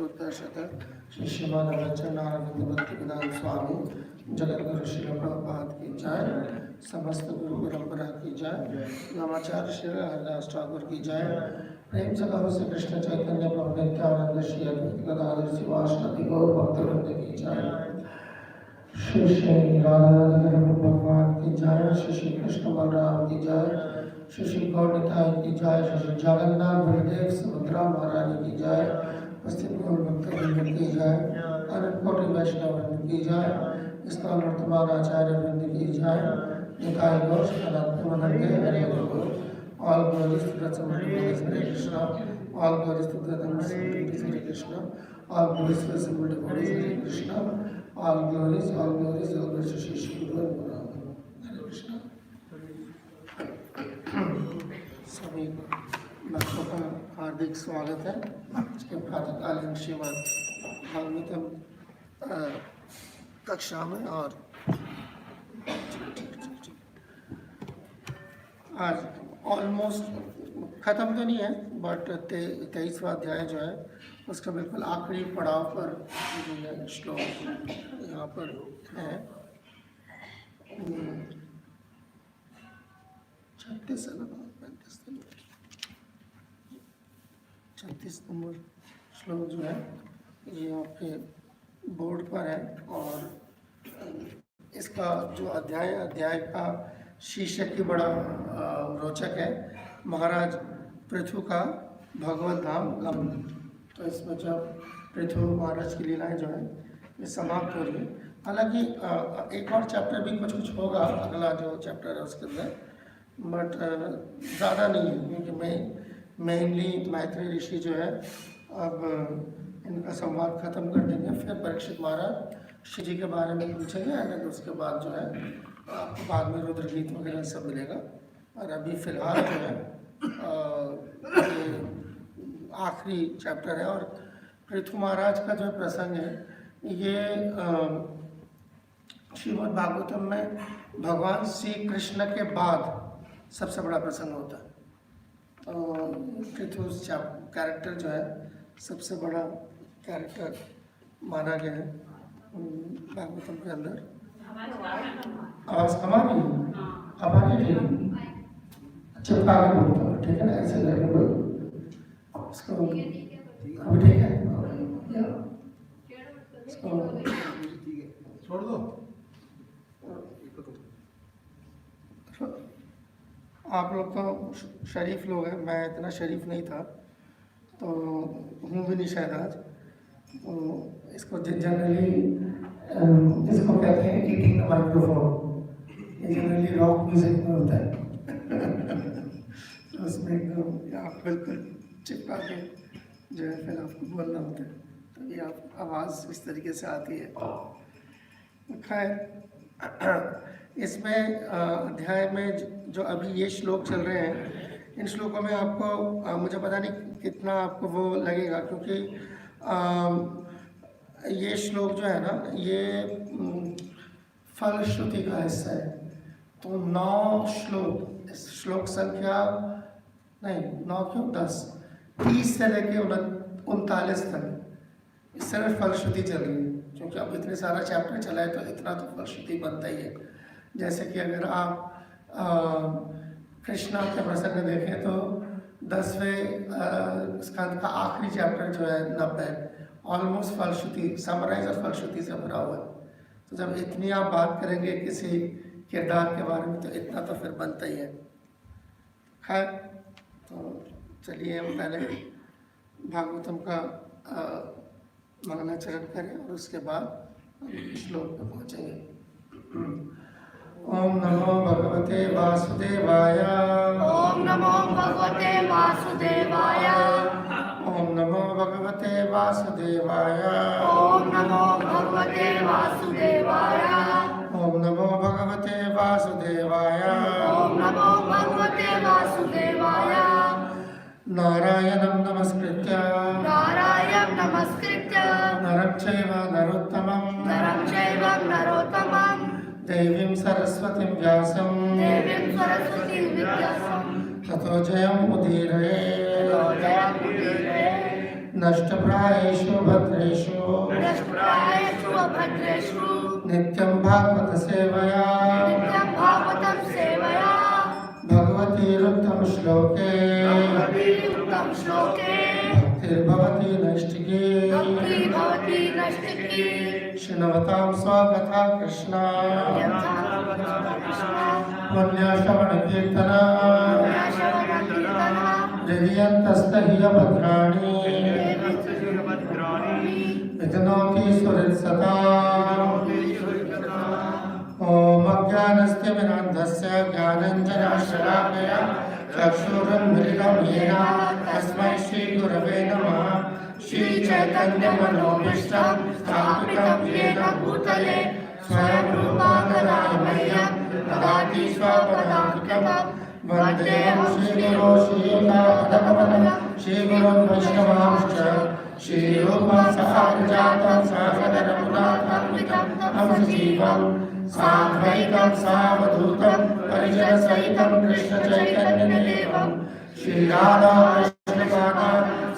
षोडशोत्तरशत श्री श्रीमद् भक्तिवेदांत स्वामी जगद्गुरु श्री प्रभुपाद की जय, समस्त गुरु परंपरा की जय, नवाचार्य श्री हरिदास ठाकुर की जय। प्रेम से कहो श्री कृष्ण चैतन्य प्रभु नित्यानंद श्री अद्वैत गदाधर शिवासादि गौर भक्तवृंद की जय। श्री श्री राधा भगवान की जय, श्री श्री कृष्ण बलराम की जय, श्री श्री गौर निताई की जय, श्री श्री जगन्नाथ बलदेव सुभद्रा महारानी की जय, उपस्थित गौर भक्तवृंद की जय, अनंत कोटि वैष्णव वृंद की जय, इस्कॉन वर्तमान आचार्य वृंद की जय। निताई गौर सनातन वंदे हरे गुरु। All glories to the Supreme Hare Krishna. All glories to the Supreme Hare Krishna. All glories to the Supreme Hare Krishna. All glories to Shri Shri Guru Hare Krishna. सभी भक्तों का हार्दिक स्वागत है इसके प्रातःकालीन श्रीमद् भागवतम कक्षा में। और आज ऑलमोस्ट ख़त्म तो नहीं है, बट 23वां अध्याय जो है उसका बिल्कुल आखिरी पड़ाव पर जो है श्लोक यहाँ पर है। 36 नंबर श्लोक जो है ये आपके बोर्ड पर है। और इसका जो अध्याय का शीर्षक ही बड़ा रोचक है, महाराज पृथु का भगवत धाम गमन। तो इसमें जब पृथु महाराज की लीलाएं जो है ये समाप्त हो रही है। हालांकि एक और चैप्टर भी कुछ होगा, अगला जो चैप्टर है उसके अंदर, बट ज़्यादा नहीं है, क्योंकि मेनली मैत्री ऋषि जो है अब इनका संवाद ख़त्म कर देंगे। फिर परीक्षित महाराज श्री जी के बारे में पूछेंगे, एंड उसके बाद जो है आपको बाद में रुद्र गीत वगैरह सब मिलेगा। और अभी फ़िलहाल जो है ये आखिरी चैप्टर है। और पृथु महाराज का जो प्रसंग है ये श्रीमद् भागवतम में भगवान श्री कृष्ण के बाद सबसे बड़ा प्रसंग होता है। तो पृथु कैरेक्टर जो है सबसे बड़ा कैरेक्टर माना गया है भागवतम के अंदर। आवाज़ कम आ रही है? अब आ रही है? चिपका के बोलता हूँ, ठीक है ना? ऐसे करके बोलो इसको। अभी ठीक है? इसको छोड़ दो। आप लोग तो शरीफ लोग हैं, मैं इतना शरीफ नहीं था, तो हूँ भी नहीं शायद आज। तो इसको जनरली इसको कहते हैं ईटिंग द माइक्रोफोन। ये जनरली रॉक म्यूजिक में होता है। तो उसमें एकदम आप बिल्कुल चिपका के जो है फिर आपको बोलना होता है, तभी आप आवाज़ इस तरीके से आती है। खैर, इसमें अध्याय में जो अभी ये श्लोक चल रहे हैं, इन श्लोकों में आपको मुझे पता नहीं कितना आपको वो लगेगा, क्योंकि ये श्लोक जो है ना ये फलश्रुति का हिस्सा है। तो 9 श्लोक, श्लोक संख्या नहीं 9 क्यों 10, 30 से लेके 39 तक इस तरह फलश्रुति चल रही है। क्योंकि अब इतने सारा चैप्टर चला है तो इतना तो फलश्रुति बनता ही है। जैसे कि अगर आप कृष्णा के प्रसंग देखें तो 10वें स्कंद का आखिरी चैप्टर जो है 90 ऑलमोस्ट फलश्रुति, समराइज और फलश्रुति से भरा हुआ है। तो जब इतनी आप बात करेंगे किसी किरदार के बारे में तो इतना तो फिर बनता ही है। खैर, तो चलिए हम पहले भागवतम का मंगलाचरण करें और उसके बाद श्लोक पे पहुँचेंगे। ओम नमो भगवते वासुदेवाय। ओम नमो भगवते वासुदेवाय। ओम नमो भगवते वासुदेवाय। ओम नमो भगवते वासुदेवाय। ओम नमो भगवते वासुदेवाय। ओम नमो भगवते वासुदेवाय। नारायणं नमस्कृत्य नारायणं नमस्कृत्य नरं चैव नरोत्तमं नरं चैव नरोत्तमं देवीं सरस्वतीं व्यासं देवीं सरस्वतीं व्यासं ततो जयमुदीरये। जयमुदीरये। नष्टप्रायेषु भद्रेषु नष्टप्रायेषु भद्रेषु नित्यं भागवत सेवया नित्यं भागवतं सेवया भगवतीरुत्तम श्लोके भगवतीरुत्तम श्लोके भक्तिर्भवति नैष्टिकी भक्ति भवति नष्टिकी शृण्वतां स्वकथा कृष्णा पुण्यश्रवणकीर्तना हृदयन्तस्तह्यभद्राणि वितनोति सुहृत्सदा ॐ अज्ञानस्तिमिरान्धस्य ज्ञानञ्जनशलाकया चक्षुरुन्मिलितं येन तस्मै श्रीगुरवे नमः श्रीचैतन्यमनोभीष्टं स्थापितं येन भूतले स्वयं रूपा कदाय मह्यं ददाति स्वपदान्तिकं वन्देऽहं श्रीगुरो श्रीयुतापदकमलं श्रीगुरुं वैष्णवांश्च श्रीरूपं सहाजातं सहगणरघुनाथान्वितं तं सजीवं साद्वैतं सावधूतं परिजनसहितं कृष्णचैतन्यदेवं श्रीराधा कृष्णपादा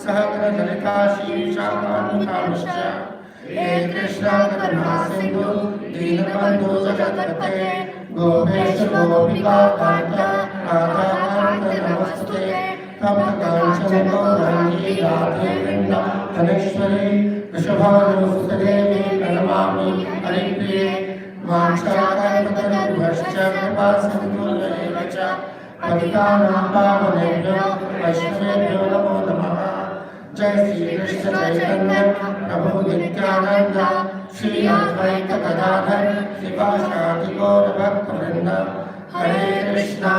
सहगणललिता श्रीविशाखान्वितांश्च हे कृष्ण करुणा सिन्धु दीनबन्धु जगत्पते गोपेश गोपिकाकान्त राधाकान्त नमस्ते तप्त काञ्चन गौराङ्गी राधे वृन्दं धनेश्वरी वृषभानुसुते प्रणमामि हरिप्रिये वाञ्छाकल्पतरुभ्यश्च कृपा सिन्धुभ्येव च पतितानां पावनेभ्यो वैष्णवेभ्यो नमो नमः जय श्री कृष्ण चैतन्य प्रभु नित्यानंद श्री अद्वैत गदाधर श्रीवासादि गौर भक्तवृंद हरे कृष्णा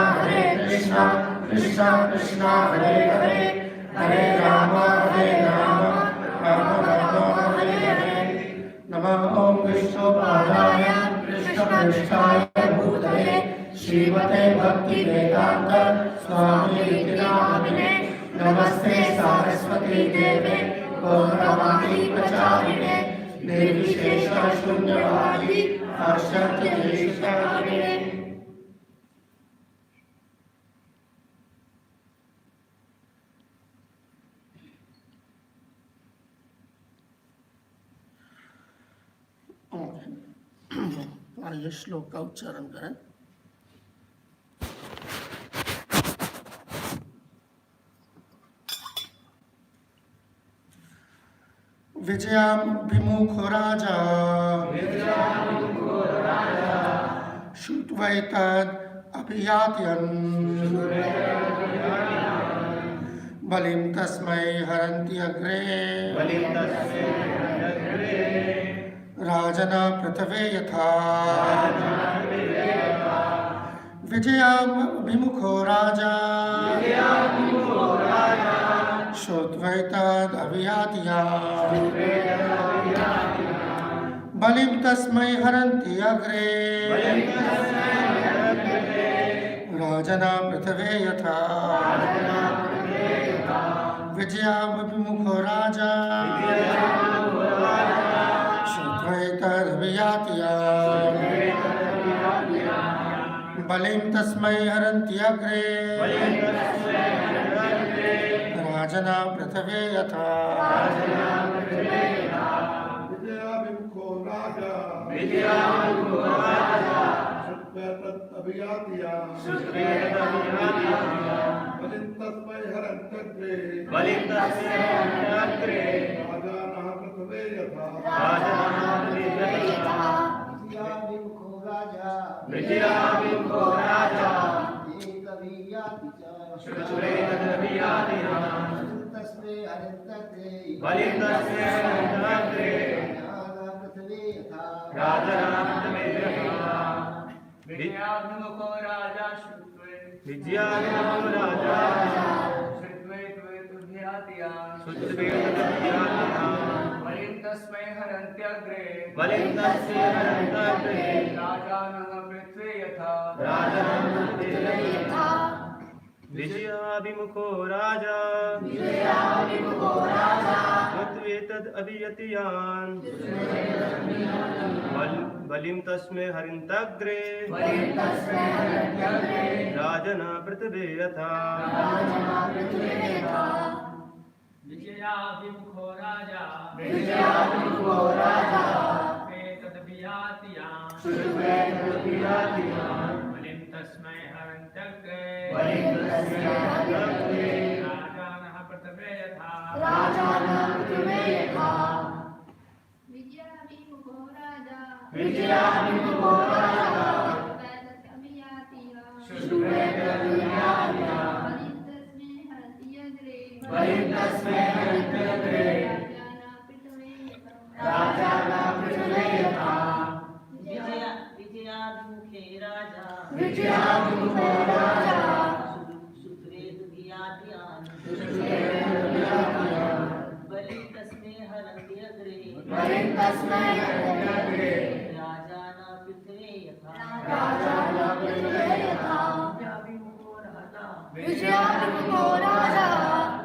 कृष्णा कृष्णा हरे हरे हरे राम राम राम हरे हरे नमः ओम विष्णुपादाय कृष्णपृष्ठाय भूतले श्रीमते भक्ति वेदांत स्वामी नामिने नमस्ते सारस्वती देवे गौरवाणी प्रचारिणे निर्विशेष शून्यवादी हर्षद्वेषकारिणे ये श्लोक का उच्चारण करें। विजयाभिमुखो राजा श्रुत्वैतद् अभियात्यन् बलिं तस्मै हरन्ति अग्रे राजना पृथवे यथा विजयाभिमुखो राजा श्रुत्वैतद् अभियात्या बलिं तस्मै हरन्ति अग्रे राजना पृथवे यथा विजयाभिमुखो राजा श्रुत्वैतद् अभियात्या बलिं तस्मै हरन्ति अग्रे राजना पृथवे यथा विजयाभिमुखो राजा श्रुत्वैतद् अभियात्या बलिं तस्मै हरन्ति अग्रे राजना पृथवे यथा विजयाभिमुखो राजा बलिं तस्मै हरन्ति विजयाभिमुखो राजा बलिं तस्मै हरन्त्यग्रे राजानः पृथ्वी यथा विजयाभिमुखो राजा श्रुत्वैतद् अभियत्यान् बलिं तस्मै हरन्त्यग्रे राजना पृथ्वी यथा विजयाभिमुखो राजा विजयाभिमुखो राजा तदभियातियां बलिं तस्मै हरन्त्यग्रे राजानः प्रथमे यथा राजानः प्रथमे यथा विजयाभिमुखो राजा विजयाभिमुखो राजा शुभेतदभियातिया बलिं तस्मै हरन्त्यग्रे राजानः प्रथमे यथा विजयाभिमुखे राजा विजयाभिमुखो राजा शुभेतदभियातियान् बलिं तस्मै हरन्त्यग्रे बलिं तस्मै हरन्त्यग्रे राजानः प्रथमे यथा राजानः प्रथमे यथा विजयाभिमुखो राजा विजयाभिमुखो राजा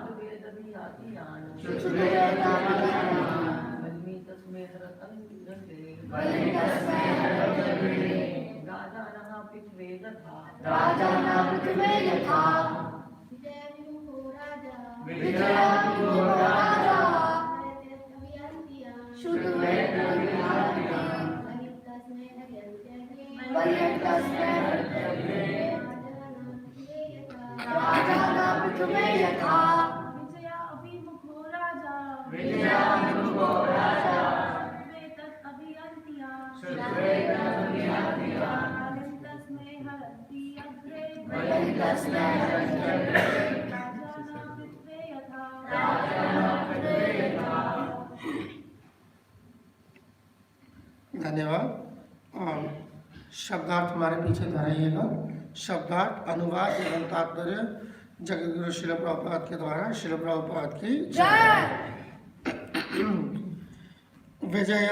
शुभेतदभियातियान् शुभेतदभियातियान् बलिं तस्मै हरन्त्यग्रे बलिं तस्मै हरन्त्यग्रे राजानः प्रथमे यथा राजानः प्रथमे यथा विजयाभिमुखो राजा विजयाभिमुखो राजा शुभेतदभियातियान् बलिं तस्मै हरन्त्यग्रे राजानः प्रथमे यथा विजयाभिमुखो राजा विजयाभिमुखो राजा शुभेतदभियातियान् बलिं तस्मै हरन्त्यग्रे राजानः प्रथमे यथा धन्यवाद। शब्दार्थ हमारे पीछे दोहराइएगा। शब्दार्थ, अनुवाद एवं तात्पर्य जगत गुरु शिल प्रभुपाद के द्वारा शिल प्रभुपाद की जय। विजय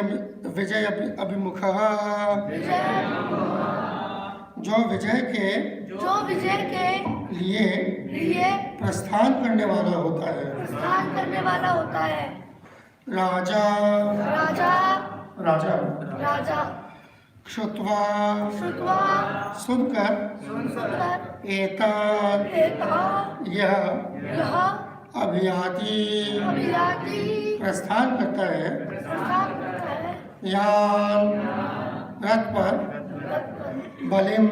विजय अभिमुख जो विजय के लिए प्रस्थान करने वाला होता है। प्रस्थान करने वाला होता है। राजा राजा राजा राजा श्रुत्वा श्रुत्वा सुनकर सुनकर एतत् एतत् यह यह अभियाति अभियाति प्रस्थान करता है। प्रस्थान करता है। यान रथ पर बलिम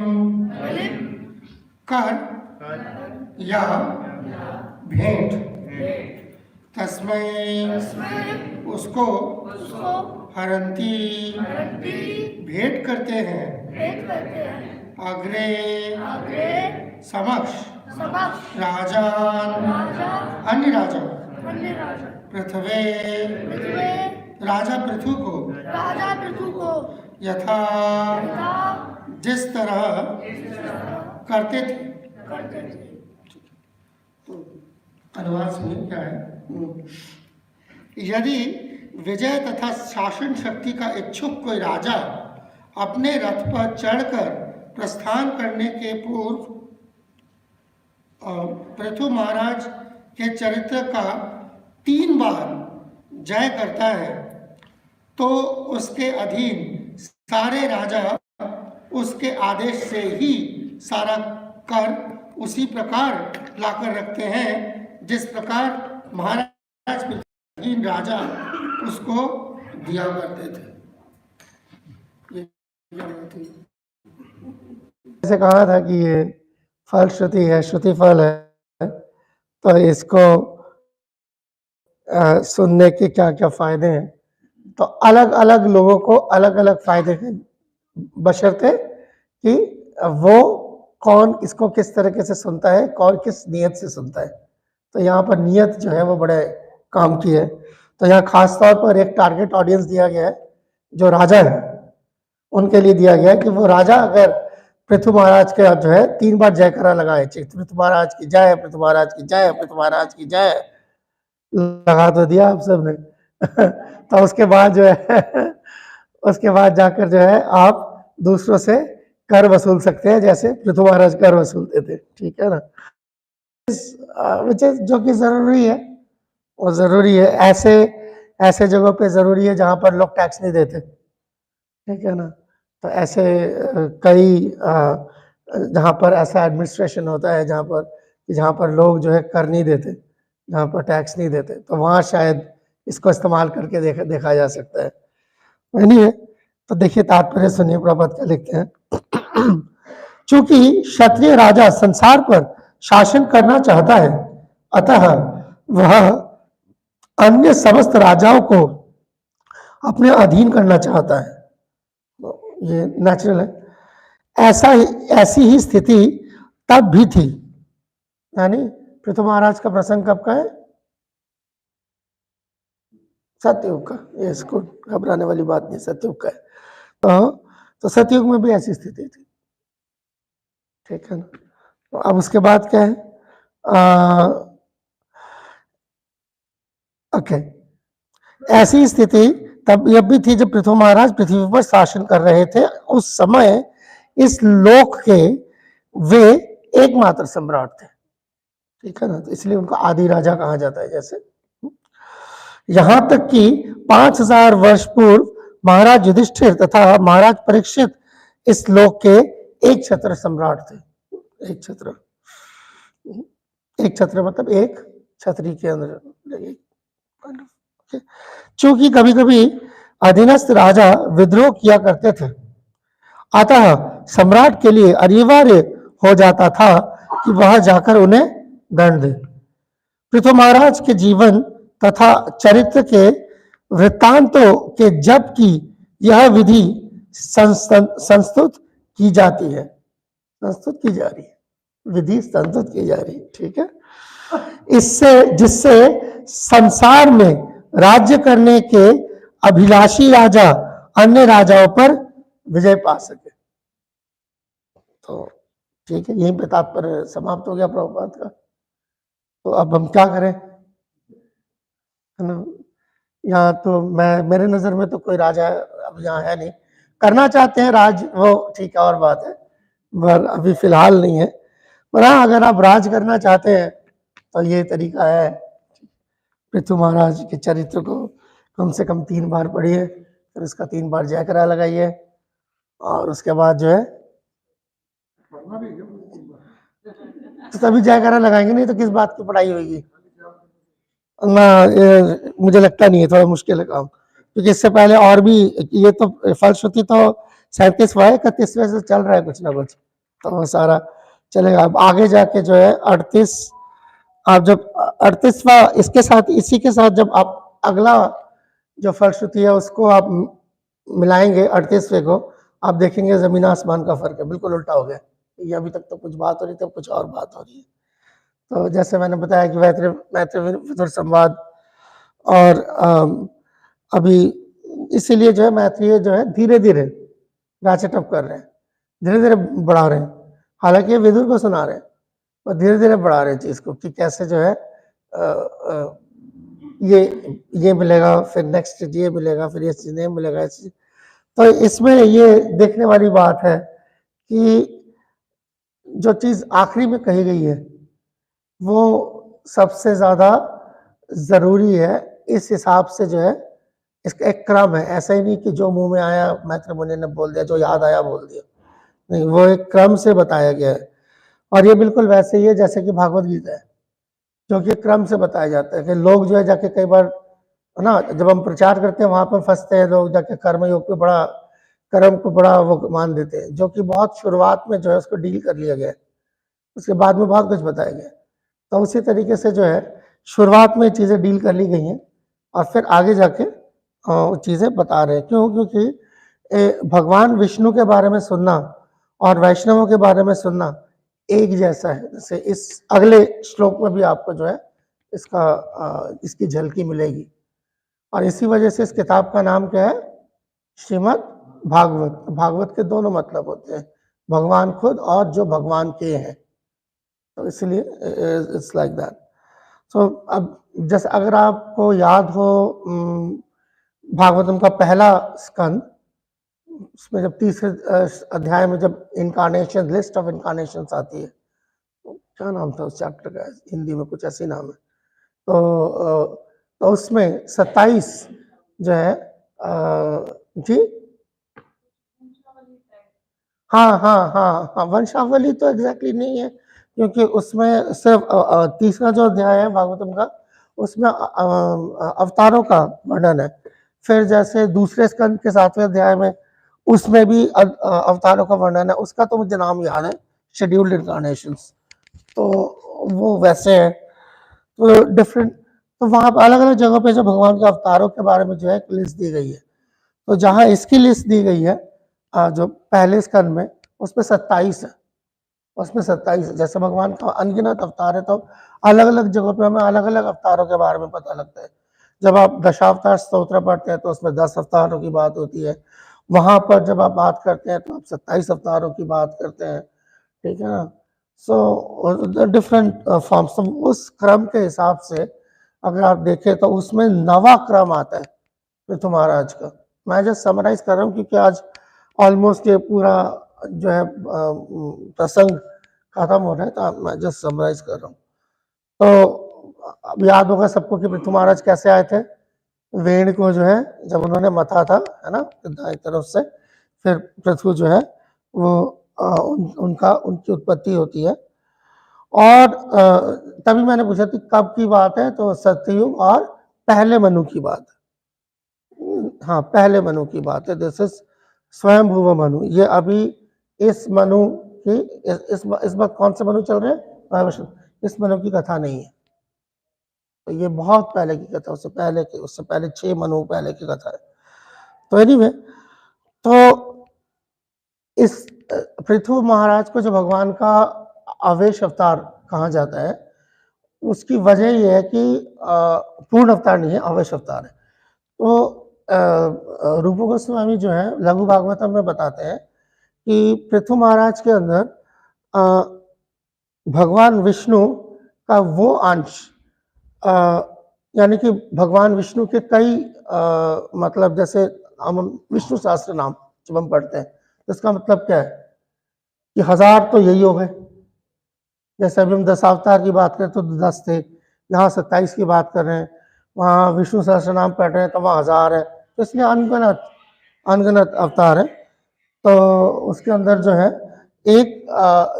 बलिं कर या भेंट तस्मै उसको उसको हरंती हरन्ति भेंट करते हैं। भेंट करते हैं। अग्रे आगे समक्ष समक्ष राजा राजा अन्य राजा अन्य राजा पृथ्वी पृथ्वी राजा पृथु को राजा पृथु को यथा पिता जिस तरह करते थे। करते थे। अनुवाद सुनिए क्या है। यदि विजय तथा शासन शक्ति का इच्छुक कोई राजा अपने रथ पर चढ़कर प्रस्थान करने के पूर्व पृथु महाराज के चरित्र का 3 बार जय करता है तो उसके अधीन सारे राजा उसके आदेश से ही सारा कर उसी प्रकार लाकर रखते हैं जिस प्रकार महाराज अधीन राजा उसको दिया करते थे। जैसे कहा था कि ये फल श्रुति है, श्रुति फल है, तो इसको सुनने के क्या क्या फायदे हैं। तो अलग अलग लोगों को अलग अलग फायदे हैं, बशर्ते कि वो कौन इसको किस तरीके से सुनता है, कौन किस नियत से सुनता है। तो यहाँ पर नियत जो है वो बड़े काम की है। तो यहाँ खास तौर पर एक टारगेट ऑडियंस दिया गया है जो राजा है, उनके लिए दिया गया है कि वो राजा अगर पृथु महाराज के जो है 3 बार जयकारा लगाए, पृथु महाराज की जय, पृथु महाराज की जय, पृथु महाराज की जय लगा तो दिया आप सब ने तो उसके बाद जो है उसके बाद जाकर जो है आप दूसरों से कर वसूल सकते हैं, जैसे पृथु महाराज कर वसूलते थे। ठीक है ना, जो कि जरूरी है, वो जरूरी है। ऐसे जगहों पे जरूरी है जहां पर लोग टैक्स नहीं देते। ठीक है ना, तो ऐसे कई जहां पर ऐसा एडमिनिस्ट्रेशन होता है जहां पर लोग जो है कर नहीं देते, जहाँ पर टैक्स नहीं देते, तो वहाँ शायद इसको इस्तेमाल करके देखा जा सकता है। एनीवे, तो देखिए तात्पर्य सुनिए प्रभात क्या लिखते हैं। चूंकि क्षत्रिय राजा संसार पर शासन करना चाहता है, अतः वह अन्य समस्त राजाओं को अपने अधीन करना चाहता है। तो ये नेचुरल है। ऐसी ही स्थिति तब भी थी। यानी पृथु महाराज का प्रसंग कब का है? सतयुग का। ये इसको घबराने वाली बात नहीं, सतयुग का है। तो सतयुग में भी ऐसी स्थिति थी, ठीक है ना। तो अब उसके बाद क्या है? ओके, ऐसी स्थिति तब यह भी थी जब पृथु महाराज पृथ्वी पर शासन कर रहे थे। उस समय इस लोक के वे एकमात्र सम्राट थे, ठीक है ना। तो इसलिए उनको आदि राजा कहा जाता है। जैसे यहां तक कि 5000 वर्ष पूर्व महाराज युधिष्ठिर तथा महाराज परीक्षित इस लोक के एक छत्र सम्राट थे। एक छत्र मतलब एक छतरी के अंदर। चूंकि कभी कभी अधीनस्थ राजा विद्रोह किया करते थे, अतः सम्राट के लिए अनिवार्य हो जाता था कि वह जाकर उन्हें दंड दे। पृथु महाराज के जीवन तथा चरित्र के वृत्तांतों के जप की यह विधि संस्तुत की जाती है। संस्तुत की जा रही है, विधि संस्तुत की जा रही है, ठीक है। जिससे संसार में राज्य करने के अभिलाषी राजा अन्य राजाओं पर विजय पा सके। तो ठीक है, यहीं पे तात्पर्य समाप्त हो गया प्रभुपाद का। तो अब हम क्या करें, है ना। यहाँ तो मेरे नजर में तो कोई राजा अब यहाँ है नहीं। करना चाहते हैं राज, वो ठीक है और बात है, पर अभी फिलहाल नहीं है। पर हाँ, अगर आप राज करना चाहते हैं तो ये तरीका है। पृथु महाराज के चरित्र को कम से कम 3 बार पढ़िए, फिर उसका 3 बार जयकरा लगाइए, और उसके बाद जो है तो तभी जयकरा लगाएंगे, नहीं तो किस बात की पढ़ाई होगी ना। मुझे लगता नहीं है, थोड़ा मुश्किल है काम, क्योंकि इससे पहले और भी ये तो फलश्रुति तो 37वां 31वें से चल रहा है कुछ ना कुछ, तो सारा चलेगा। अब आगे जाके जो है 38, आप जब 38वां इसके साथ इसी के साथ जब आप अगला जो फलश्रुति है उसको आप मिलाएंगे 38वें को, आप देखेंगे जमीन आसमान का फर्क है, बिल्कुल उल्टा हो गया। ये अभी तक तो कुछ बात हो रही थी, कुछ और बात हो रही है। तो जैसे मैंने बताया कि मैत्री विदुर संवाद, और अभी इसीलिए जो है मैत्रेय जो है धीरे धीरे राचेट अप कर रहे हैं, धीरे धीरे बढ़ा रहे हैं। हालांकि विदुर को सुना रहे हैं, और धीरे धीरे बढ़ा रहे हैं चीज को, कि कैसे जो है ये मिलेगा, फिर नेक्स्ट ये मिलेगा, फिर ये चीज नहीं मिलेगा। तो इसमें ये देखने वाली बात है कि जो चीज आखिरी में कही गई है वो सबसे ज्यादा जरूरी है। इस हिसाब से जो है इसका एक क्रम है, ऐसा ही नहीं कि जो मुंह में आया मैत्र मुनि ने बोल दिया, जो याद आया बोल दिया, नहीं, वो एक क्रम से बताया गया है। और ये बिल्कुल वैसे ही है जैसे कि भागवत गीता है, जो कि क्रम से बताया जाता है। कि लोग जो है जाके कई बार, है ना, जब हम प्रचार करते हैं वहां पर फंसते हैं लोग, जाके कर्मयोग पे बड़ा, कर्म को बड़ा वो मान देते हैं, जो कि बहुत शुरुआत में जो है उसको डील कर लिया गया है, उसके बाद में बहुत कुछ बताया गया। तो उसी तरीके से जो है शुरुआत में चीज़ें डील कर ली गई हैं, और फिर आगे जाके चीज़ें बता रहे हैं। क्यों? क्योंकि भगवान विष्णु के बारे में सुनना और वैष्णवों के बारे में सुनना एक जैसा है। जैसे इस अगले श्लोक में भी आपको जो है इसकी झलकी मिलेगी। और इसी वजह से इस किताब का नाम क्या है? श्रीमद् भागवत। भागवत के दोनों मतलब होते हैं, भगवान खुद और जो भगवान के हैं, तो इसलिए इट्स लाइक दैट। सो अब जैसे अगर आपको याद हो भागवतम का पहला स्कंद, उसमें जब तीसरे अध्याय में जब इनकारनेशन, लिस्ट ऑफ इनकारनेशन आती है, तो क्या नाम था उस चैप्टर का? हिंदी में कुछ ऐसे नाम है। तो उसमें 27 जो है जी, हाँ, वंशावली तो एग्जैक्टली नहीं है, क्योंकि उसमें सिर्फ तीसरा जो अध्याय है भागवतम का उसमें अवतारों का वर्णन है। फिर जैसे दूसरे स्कंद के 7वें अध्याय में उसमें भी अवतारों का वर्णन है। उसका तो मुझे नाम याद है, शेड्यूल्ड इनकारनेशंस, तो वो वैसे है। तो डिफरेंट, तो वहाँ पर अलग अलग जगहों पे जो भगवान के अवतारों के बारे में जो है लिस्ट दी गई है। तो जहाँ इसकी लिस्ट दी गई है जो पहले स्कंद में, उसमें 27 है, उसमें 27 है। जैसे भगवान का अनगिनत अवतार है, तो अलग अलग जगहों पे हमें अलग अलग अवतारों के बारे में पता लगता है। जब आप दशावतार स्तोत्र पढ़ते हैं तो उसमें 10 अवतारों की बात होती है। वहां पर जब आप बात करते हैं तो आप 27 अवतारों की बात करते हैं, ठीक है ना। सो डिफरेंट फॉर्म्स, तो उस क्रम के हिसाब से अगर आप देखें तो उसमें 9वां क्रम आता है पृथु महाराज का। मैं जस्ट समराइज कर रहा हूँ क्योंकि आज ऑलमोस्ट ये पूरा जो है प्रसंग खत्म हो रहा है, तो मैं जस्ट समराइज कर रहा हूँ। तो अब याद होगा सबको कि पृथु महाराज कैसे आए थे। वेण को जो है जब उन्होंने मथा था, है ना, दाएं तरफ से, फिर पृथु जो है वो उनकी उत्पत्ति होती है। और तभी मैंने पूछा थी कब की बात है, तो सत्ययुग और पहले मनु की बात है। हाँ, पहले मनु की बात है। This is Swayambhuva Manu. ये अभी इस मनु की इस वक्त कौन से मनु चल रहे हैं, इस मनु की कथा नहीं है। तो ये बहुत पहले की कथा, उससे पहले 6 मनु पहले की कथा है। तो एनीवे, तो इस पृथु महाराज को जो भगवान का आवेश अवतार कहा जाता है, उसकी वजह यह है कि पूर्ण अवतार नहीं है, आवेश अवतार है। तो रूप गोस्वामी जो है लघु भागवतम में बताते हैं कि पृथु महाराज के अंदर भगवान विष्णु का वो अंश, यानी कि भगवान विष्णु के कई मतलब, जैसे हम विष्णु सहस्त्र नाम जब हम पढ़ते हैं तो इसका मतलब क्या है कि 1000 तो यही हो गए। जैसे अभी हम 10 अवतार की बात करें तो 10 थे, यहाँ 27 की बात कर रहे हैं, वहाँ विष्णु सहस्त्र नाम पढ़ रहे हैं तो वहाँ 1000 है। तो इसलिए अनगिनत अवतार है। तो उसके अंदर जो है एक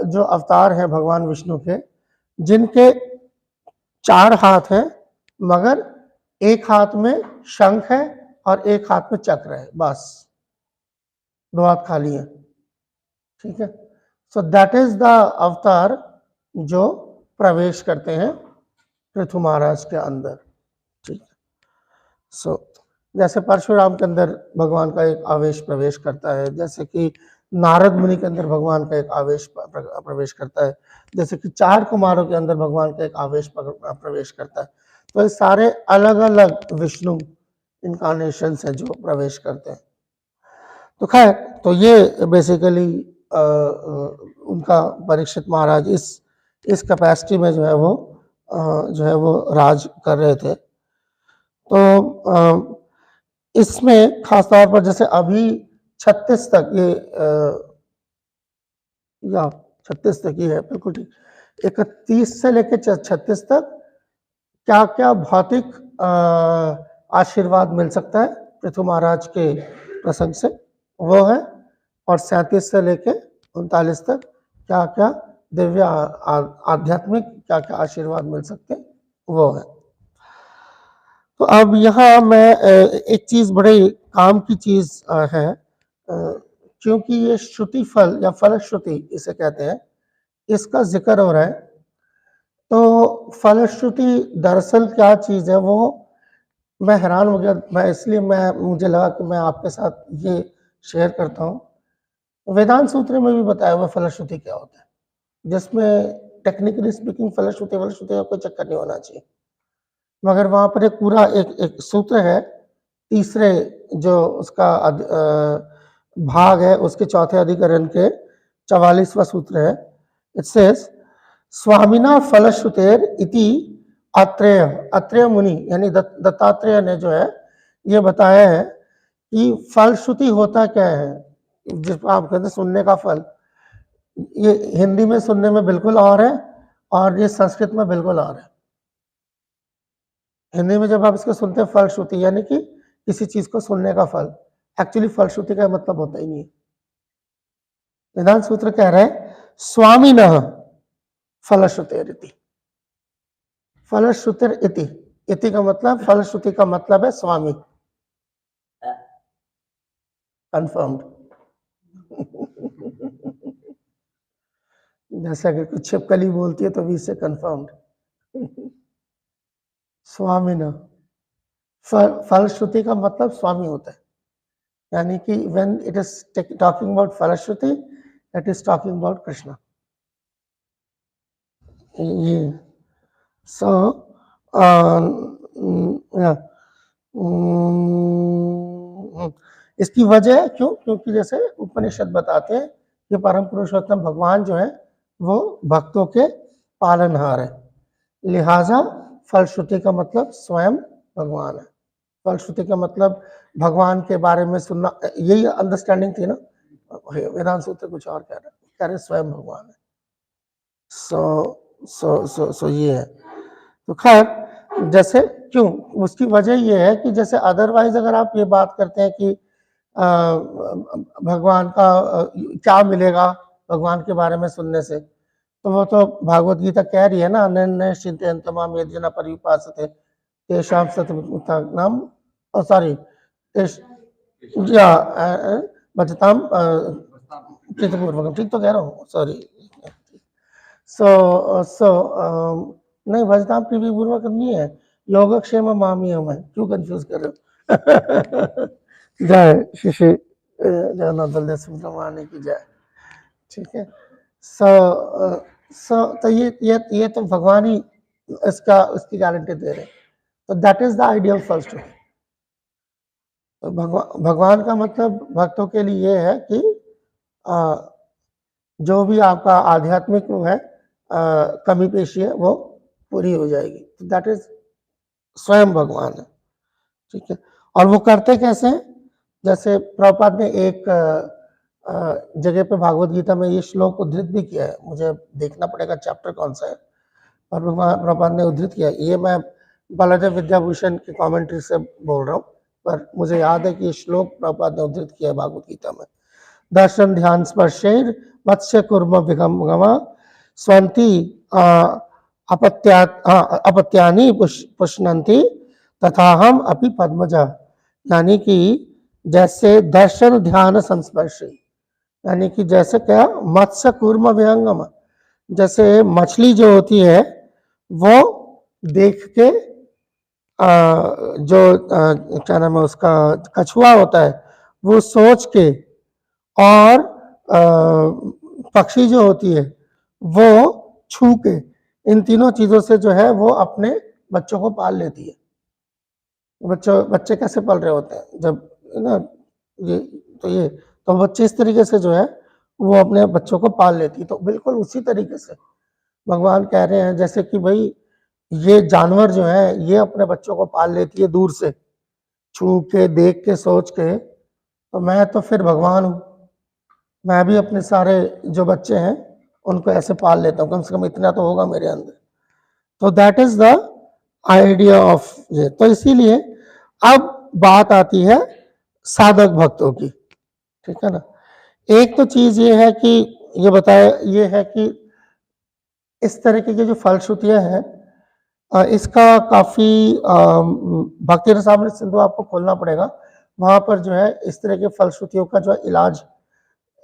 जो अवतार है भगवान विष्णु के, जिनके 4 हाथ हैं, मगर एक हाथ में शंख है और एक हाथ में चक्र है, बस 2 हाथ खाली है, ठीक है। सो दैट इज द अवतार जो प्रवेश करते हैं पृथु महाराज के अंदर, ठीक है। सो जैसे परशुराम के अंदर भगवान का एक आवेश प्रवेश करता है, जैसे कि नारद मुनि के अंदर भगवान का एक आवेश प्रवेश करता है, जैसे कि 4 कुमारों के अंदर भगवान का एक आवेश प्रवेश करता है। तो ये सारे अलग अलग विष्णु इनकारनेशंस हैं जो प्रवेश करते हैं। तो खैर, तो ये बेसिकली उनका परीक्षित महाराज इस कैपेसिटी में जो है वो राज कर रहे थे। तो इसमें खास तौर पर जैसे अभी 36 तक ये या 36 तक ही है, बिल्कुल ठीक, 31 से लेकर 36 तक क्या क्या भौतिक आशीर्वाद मिल सकता है पृथु महाराज के प्रसंग से, वो है। और 37 से लेकर 39 तक क्या क्या दिव्य आध्यात्मिक क्या क्या आशीर्वाद मिल सकते हैं, वो है। तो अब यहाँ मैं एक चीज बड़े काम की चीज है, क्योंकि ये श्रुति फल या फलश्रुति इसे कहते हैं, इसका जिक्र हो रहा है। तो फलश्रुति दरअसल क्या चीज है वो मैं हैरान हो गया, इसलिए मुझे लगा कि मैं आपके साथ ये शेयर करता हूँ। वेदांत सूत्र में भी बताया हुआ फलश्रुति क्या होता है, जिसमें टेक्निकली स्पीकिंग फलश्रुति का कोई चक्कर नहीं होना चाहिए, मगर वहां पर एक पूरा एक सूत्र है, तीसरे जो उसका भाग है उसके चौथे अधिकरण के 44वां सूत्र है। इट सेज स्वामिना फलश्रुतेर इति अत्रेय मुनि, यानी दत्तात्रेय ने जो है ये बताया है कि फलश्रुति होता क्या है, जिसको आप कहते हैं सुनने का फल। ये हिंदी में सुनने में बिल्कुल और है और ये संस्कृत में बिल्कुल और है। हिंदी में जब आप इसको सुनते हैं फलश्रुति यानी कि किसी चीज को सुनने का फल, एक्चुअली फलश्रुति का मतलब होता ही नहीं है। वेदांत सूत्र कह रहे हैं स्वामिनः फलश्रुतेरिति, फलश्रुतिर इति, इति का मतलब, फलश्रुति का मतलब है स्वामी, कंफर्म्ड। जैसे अगर कुछ छिपकली बोलती है तो भी इससे कंफर्म्ड। स्वामी ना, फलश्रुति का मतलब स्वामी होता है, यानी कि when it is talking about phalashruti, it is talking about Krishna. ये सो इसकी वजह क्यों? क्योंकि जैसे उपनिषद बताते हैं कि परम पुरुषोत्तम भगवान जो है वो भक्तों के पालनहार है, लिहाजा फलश्रुति का मतलब स्वयं भगवान है। फलश्रुति का मतलब भगवान के बारे में सुनना, यही अंडरस्टैंडिंग थी ना। वेदांत सूत्र कुछ और कह रहे स्वयं भगवान है। सो ये है। तो खैर, जैसे क्यों, उसकी वजह ये है कि जैसे अदरवाइज अगर आप ये बात करते हैं कि भगवान का क्या मिलेगा भगवान के बारे में सुनने से, तो वो तो भागवत गीता कह रही है ना, अनन्य चिंतयन्तमाम ये जना पर्युपासते तेषां सततम, सॉरी भजताम प्रीतिपूर्वकम, ठीक तो कह रहा हूँ, सॉरी। नहीं, भजताम प्रीतिपूर्वकम नहीं है, योगक्षेम मामियम है, क्यों कंफ्यूज कर रहे हो? जय श्री श्री जगन्नाथ बलदेव सुब्रमण्य की जय। ठीक है। तो ये तो भगवान ही उसकी गारंटी दे रहे हैं। तो that is the idea of phalashruti. तो भगवान का मतलब भक्तों के लिए ये है कि जो भी आपका आध्यात्मिक है कमी पेशी है वो पूरी हो जाएगी। तो दैट इज स्वयं भगवान है। ठीक है। और वो करते कैसे हैं? जैसे प्रभुपाद ने एक जगह पे भागवत गीता में ये श्लोक उद्धृत भी किया है, मुझे देखना पड़ेगा चैप्टर कौन सा है, और प्रभुपाद ने उद्धृत किया। ये मैं बालादेव विद्याभूषण की कमेंट्री से बोल रहा हूँ, पर मुझे याद है कि ये श्लोक प्रभुपाद ने उद्धृत किया है भागवत गीता में। दर्शन ध्यान स्पर्शेर मत्स्य कुर्म विगमगमा स्वंती अपत्यानि पुष्णंती तथा हम अपि पद्मजा। यानी कि जैसे दर्शन ध्यान संस्पर्शी, यानी कि जैसे क्या, मत्स्य कूर्म विहंगम, जैसे मछली जो होती है वो देख के क्या नाम है उसका, कछुआ होता है, वो सोच के, और पक्षी जो होती है वो छू के, इन तीनों चीजों से जो है वो अपने बच्चों को पाल लेती है। बच्चे कैसे पल रहे होते हैं जब ना, तो बच्चे इस तरीके से जो है वो अपने बच्चों को पाल लेती है। तो बिल्कुल उसी तरीके से भगवान कह रहे हैं, जैसे कि भाई ये जानवर जो है ये अपने बच्चों को पाल लेती है दूर से, छू के, देख के, सोच के, तो मैं तो फिर भगवान हूँ, मैं भी अपने सारे जो बच्चे हैं उनको ऐसे पाल लेता हूँ, कम से कम इतना तो होगा मेरे अंदर। तो that is the idea of ये। तो इसीलिए अब बात आती है साधक भक्तों की। ठीक है ना। एक तो चीज ये है कि ये बताया ये है कि इस तरीके की जो फलश्रुतियां हैं, इसका काफी भक्ति रसामृत सिंधु आपको खोलना पड़ेगा, वहां पर जो है इस तरह के फलश्रुतियों का जो इलाज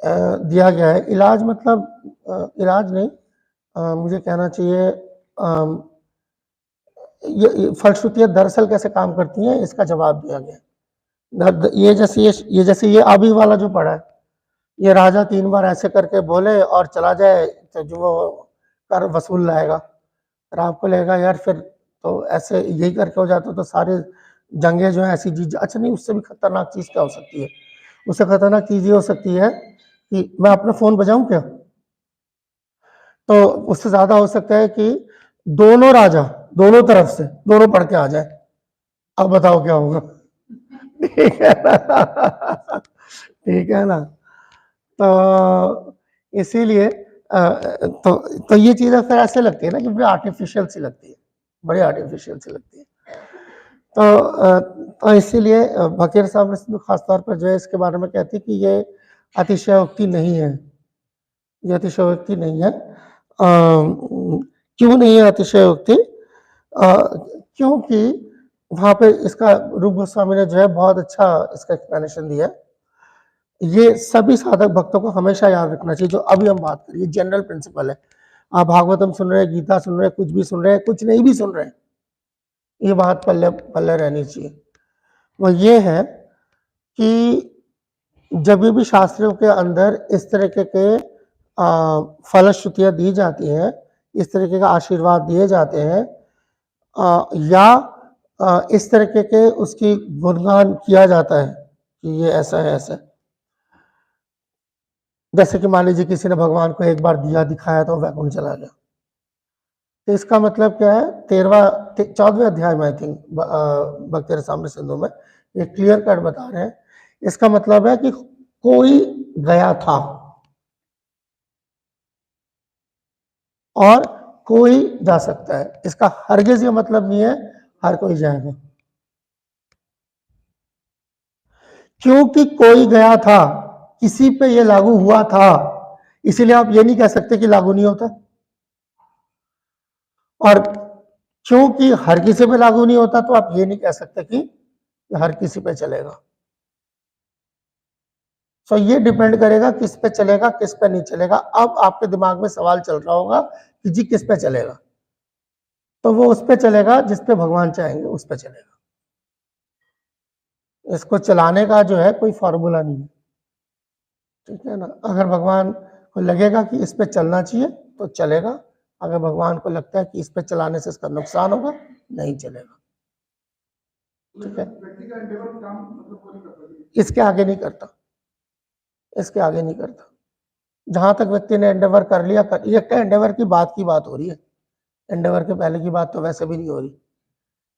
दिया गया है। इलाज मतलब इलाज नहीं, मुझे कहना चाहिए ये फलश्रुतियां दरअसल कैसे काम करती हैं इसका जवाब दिया गया। ये जैसे ये अभी वाला जो पढ़ा है, ये राजा 3 बार ऐसे करके बोले और चला जाए तो जो वो कर वसूल लाएगा, और आपको लगेगा यार फिर तो ऐसे यही करके हो जाता तो सारे जंगे जो है ऐसी चीज, अच्छा नहीं, उससे भी खतरनाक चीज क्या हो सकती है? उससे खतरनाक चीज ये हो सकती है कि मैं अपना फोन बजाऊं क्या, तो उससे ज्यादा हो सकता है कि दोनों राजा दोनों तरफ से दोनों पढ़ के आ जाए। अब बताओ क्या होगा? ठीक है ना? ठीक है ना। तो इसीलिए तो ये चीजें फिर ऐसे लगती है ना कि बड़ी आर्टिफिशियल सी लगती है, बड़ी आर्टिफिशियल सी लगती है। तो इसीलिए भक्ति रसामृत सिंधु खासतौर पर जो है इसके बारे में कहती है कि ये अतिशयोक्ति नहीं है, ये अतिशयोक्ति नहीं है। क्यों नहीं है अतिशयोक्ति? क्योंकि वहां पे इसका रूप गोस्वामी ने जो है बहुत अच्छा इसका एक्सप्लेनेशन दिया है। ये सभी साधक भक्तों को हमेशा याद रखना चाहिए, जो अभी हम बात करिए जनरल प्रिंसिपल है। आप भागवतम सुन रहे हैं, गीता सुन रहे हैं, कुछ भी सुन रहे हैं, कुछ नहीं भी सुन रहे हैं, ये बात पल्ले पल्ले रहनी चाहिए। वो ये है कि जब भी शास्त्रों के अंदर इस तरीके के फलश्रुतियाँ दी जाती हैं, इस तरीके का आशीर्वाद दिए जाते हैं, या इस तरीके के उसकी गुणगान किया जाता है कि ये ऐसा है ऐसा है। जैसे कि मान लीजिए किसी ने भगवान को एक बार दिया दिखाया तो वैकुंठ चला गया, तो इसका मतलब क्या है? 14वें अध्याय में आई थिंक भक्ति रसामृत सिंधु में ये क्लियर कट बता रहे हैं। इसका मतलब है कि कोई गया था और कोई जा सकता है। इसका हरगिज ये मतलब नहीं है हर कोई जाएगा, क्योंकि कोई गया था, किसी पे ये लागू हुआ था, इसीलिए आप ये नहीं कह सकते कि लागू नहीं होता। और क्योंकि हर किसी पे लागू नहीं होता, तो आप ये नहीं कह सकते कि हर किसी पे चलेगा। सो ये डिपेंड करेगा किस पे चलेगा, किस पे नहीं चलेगा। अब आपके दिमाग में सवाल चल रहा होगा कि जी किस पे चलेगा, तो वो उस पे चलेगा जिस पे भगवान चाहेंगे उस पे चलेगा। इसको चलाने का जो है कोई फॉर्मूला नहीं है, ठीक है ना। अगर भगवान को लगेगा कि इस पे चलना चाहिए तो चलेगा, अगर भगवान को लगता है कि इस पे चलाने से इसका नुकसान होगा, नहीं चलेगा, ठीक है। इसके आगे नहीं करता, इसके आगे नहीं करता। जहां तक व्यक्ति ने एंडेवर कर लिया, ये एंडेवर की बात हो रही है, एंडेवर के पहले की बात तो वैसे भी नहीं हो रही।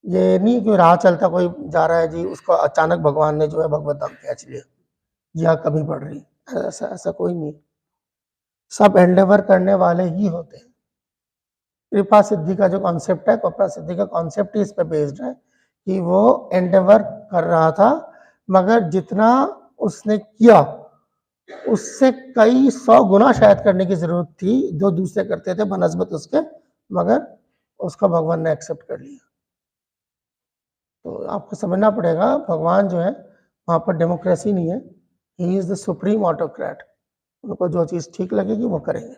ये नहीं कि राह चलता कोई जा रहा है जी, उसको अचानक भगवान ने जो है भगवत धाम खींच लिया, या कमी पड़ रही, ऐसा कोई नहीं। सब एंडेवर करने वाले ही होते हैं। कृपा सिद्धि का जो कॉन्सेप्ट है, कृपा सिद्धि का कॉन्सेप्ट ही इस पे बेस्ड है कि वो एंडेवर कर रहा था, मगर जितना उसने किया उससे कई 100 गुना शायद करने की जरूरत थी, जो दूसरे करते थे बनस्बत उसके, मगर उसका भगवान ने एक्सेप्ट कर लिया। तो आपको समझना पड़ेगा, भगवान जो है वहां पर डेमोक्रेसी नहीं है, he is the supreme autocrat. उनको जो चीज ठीक लगेगी वो करेंगे।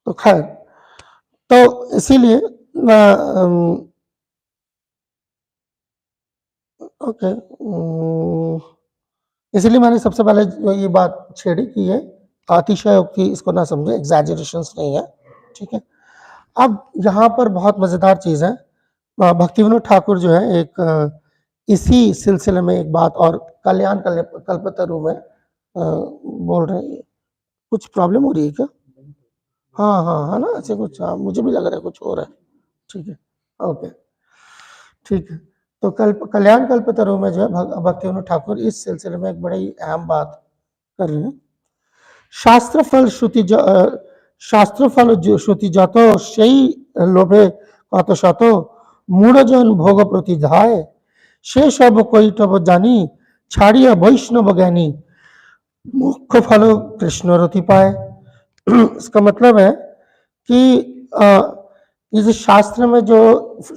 तो खैर, तो इसीलिए ओके, इसलिए मैंने सबसे पहले ये बात छेड़ी कि ये अतिशयोक्ति इसको ना समझे, एग्जैजरेशंस नहीं है, ठीक है। अब यहाँ पर बहुत मजेदार चीज है, भक्ति विनोद ठाकुर जो है एक इसी सिलसिले में एक बात और कल्याण कल्पतरु में बोल रहे हैं। कुछ प्रॉब्लम हो रही है क्या? हाँ ना, ऐसे कुछ, हाँ मुझे भी लग रहा है कुछ हो रहा है, ठीक है, ओके, ठीक है। तो कल्याण कल्पतरु में जो है भक्ति विनोद ठाकुर इस सिलसिले में एक बड़ी अहम बात कर रहे हैं। शास्त्रफल श्रुति जातो সেই লোভে কত শত মূঢ়জন ভোগ প্রতিধায় সে সব কৈটব জানি ছাড়িয়া বৈষ্ণব জ্ঞানী मुख्य फल कृष्ण रति पाए। इसका मतलब है कि ये जो शास्त्र में जो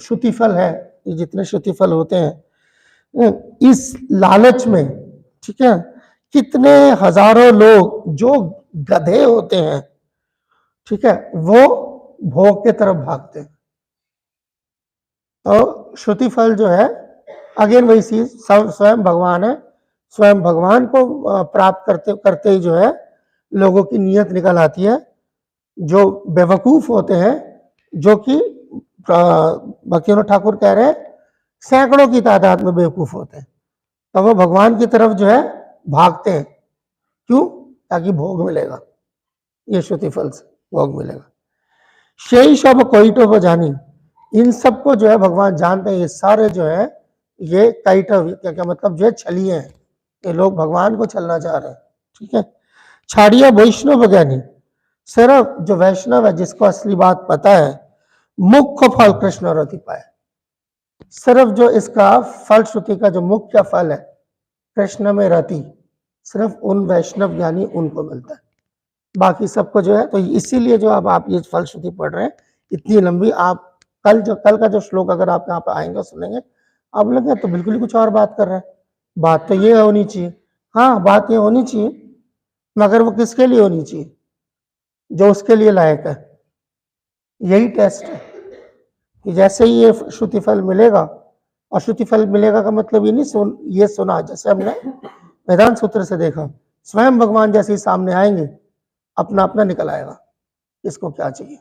श्रुति फल है, ये जितने श्रुति फल होते हैं, इस लालच में, ठीक है, कितने हजारों लोग जो गधे होते हैं, ठीक है, वो भोग के तरफ भागते हैं। तो श्रुति फल जो है, अगेन वही चीज, स्वयं भगवान है, स्वयं भगवान को प्राप्त करते ही जो है लोगों की नीयत निकल आती है। जो बेवकूफ होते हैं, जो कि भक्ति विनोद ठाकुर कह रहे हैं सैकड़ों की तादाद में बेवकूफ होते हैं, तो वो भगवान की तरफ जो है भागते हैं। क्यों? ताकि भोग मिलेगा, ये श्रुति फल से भोग मिलेगा। शेष सब कोइटव जानी, इन सबको जो है भगवान जानते हैं। ये सारे जो है ये काइटव, क्या मतलब जो है छलिए हैं, ये लोग भगवान को छलना चाह रहे हैं, ठीक है। छाड़िया वैष्णव ज्ञानी, सिर्फ जो वैष्णव है, जिसको असली बात पता है, मुख्य फल कृष्ण रति पाए। सिर्फ जो इसका फल श्रुति का जो मुख्य फल है कृष्ण में रति, सिर्फ उन वैष्णव ज्ञानी उनको मिलता है, बाकी सबको जो है। तो इसीलिए जो अब आप ये फल श्रुति पढ़ रहे हैं इतनी लंबी, आप कल का जो श्लोक अगर आप यहाँ पे आएंगे सुनेंगे, आप बोलेंगे तो बिल्कुल ही कुछ और बात कर रहे हैं, बात तो ये होनी चाहिए। हाँ, बात ये होनी चाहिए, मगर वो किसके लिए होनी चाहिए? जो उसके लिए लायक है। यही टेस्ट है कि जैसे ही ये श्रुति फल मिलेगा, और श्रुति फल मिलेगा का मतलब ये नहीं ये सुना, जैसे हमने वेदांत सूत्र से देखा, स्वयं भगवान जैसे ही सामने आएंगे अपना अपना निकल आएगा इसको क्या चाहिए।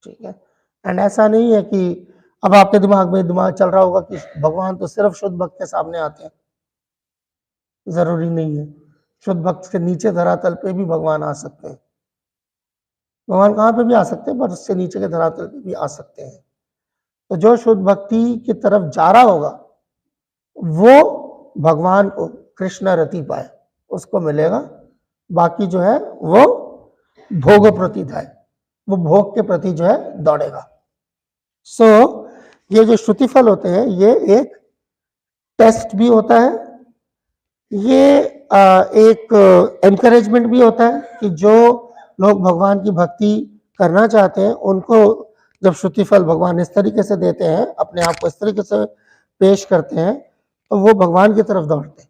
ठीक है, एंड ऐसा नहीं है कि अब आपके दिमाग चल रहा होगा कि भगवान तो सिर्फ शुद्ध भक्त के सामने आते हैं। जरूरी नहीं है, शुद्ध भक्त के नीचे धरातल पे भी भगवान आ सकते हैं। भगवान कहाँ पे भी आ सकते हैं, पर उससे नीचे के धरातल पे भी आ सकते हैं। तो जो शुद्ध भक्ति की तरफ जा रहा होगा वो भगवान को कृष्ण रति पाए, उसको मिलेगा। बाकी जो है वो भोग प्रति है, वो भोग के प्रति जो है दौड़ेगा। सो ये जो श्रुति फल होते हैं ये एक टेस्ट भी होता है, ये एक एनकरेजमेंट भी होता है कि जो लोग भगवान की भक्ति करना चाहते हैं उनको जब श्रुति फल भगवान इस तरीके से देते हैं, अपने आप को इस तरीके से पेश करते हैं, तो वो भगवान की तरफ दौड़ते हैं,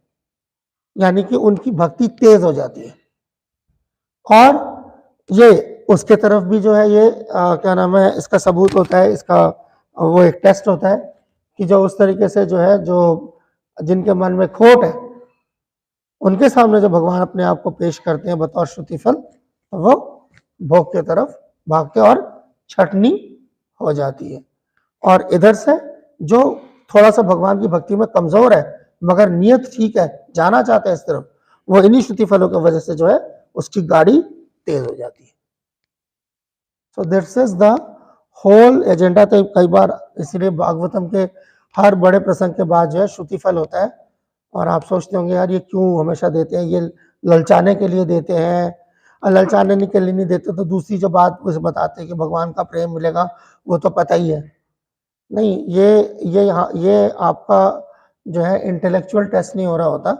यानी कि उनकी भक्ति तेज हो जाती है। और ये उसके तरफ भी जो है ये क्या नाम है, इसका सबूत होता है, इसका वो एक टेस्ट होता है कि जो उस तरीके से जो है, जो जिनके मन में खोट है उनके सामने जो भगवान अपने आप को पेश करते हैं बतौर श्रुति फल, तो वो भोग के तरफ भागते और छटनी हो जाती है। और इधर से जो थोड़ा सा भगवान की भक्ति में कमजोर है मगर नियत ठीक है, जाना चाहते हैं इस तरफ, वो इन्हीं श्रुति फलों की वजह से जो है उसकी गाड़ी तेज हो जाती है। So this is the whole agenda. तो कई बार इसलिए भागवतम के हर बड़े प्रसंग के बाद जो है श्रुति फल होता है, और आप सोचते होंगे यार ये क्यों हमेशा देते हैं, ये ललचाने के लिए देते हैं, और ललचाने के लिए नहीं देते तो दूसरी जो बात उसे बताते हैं कि भगवान का प्रेम मिलेगा, वो तो पता ही है। नहीं, ये आपका जो है इंटेलेक्चुअल टेस्ट नहीं हो रहा होता,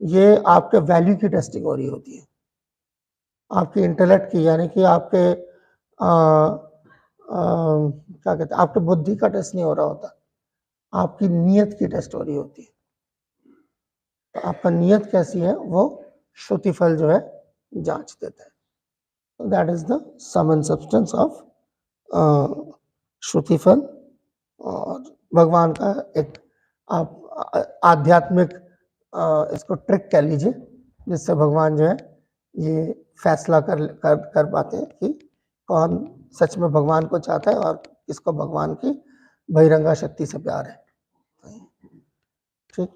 ये आपके वैल्यू की टेस्टिंग हो रही होती है, आपकी इंटेलेक्ट की, यानी कि आपके क्या कहते हैं, आपके बुद्धि का टेस्ट नहीं हो रहा होता, आपकी नीयत की टेस्ट हो रही होती है। तो आपका नीयत कैसी है वो श्रुति फल जो है जांच देता है। That is the sum and substance of shruti phal. और भगवान का एक आप आध्यात्मिक इसको ट्रिक कह लीजिए, जिससे भगवान जो है ये फैसला कर पाते हैं कि कौन सच में भगवान को चाहता है और किसको भगवान की बहिरंगा शक्ति से प्यार है। ठीक,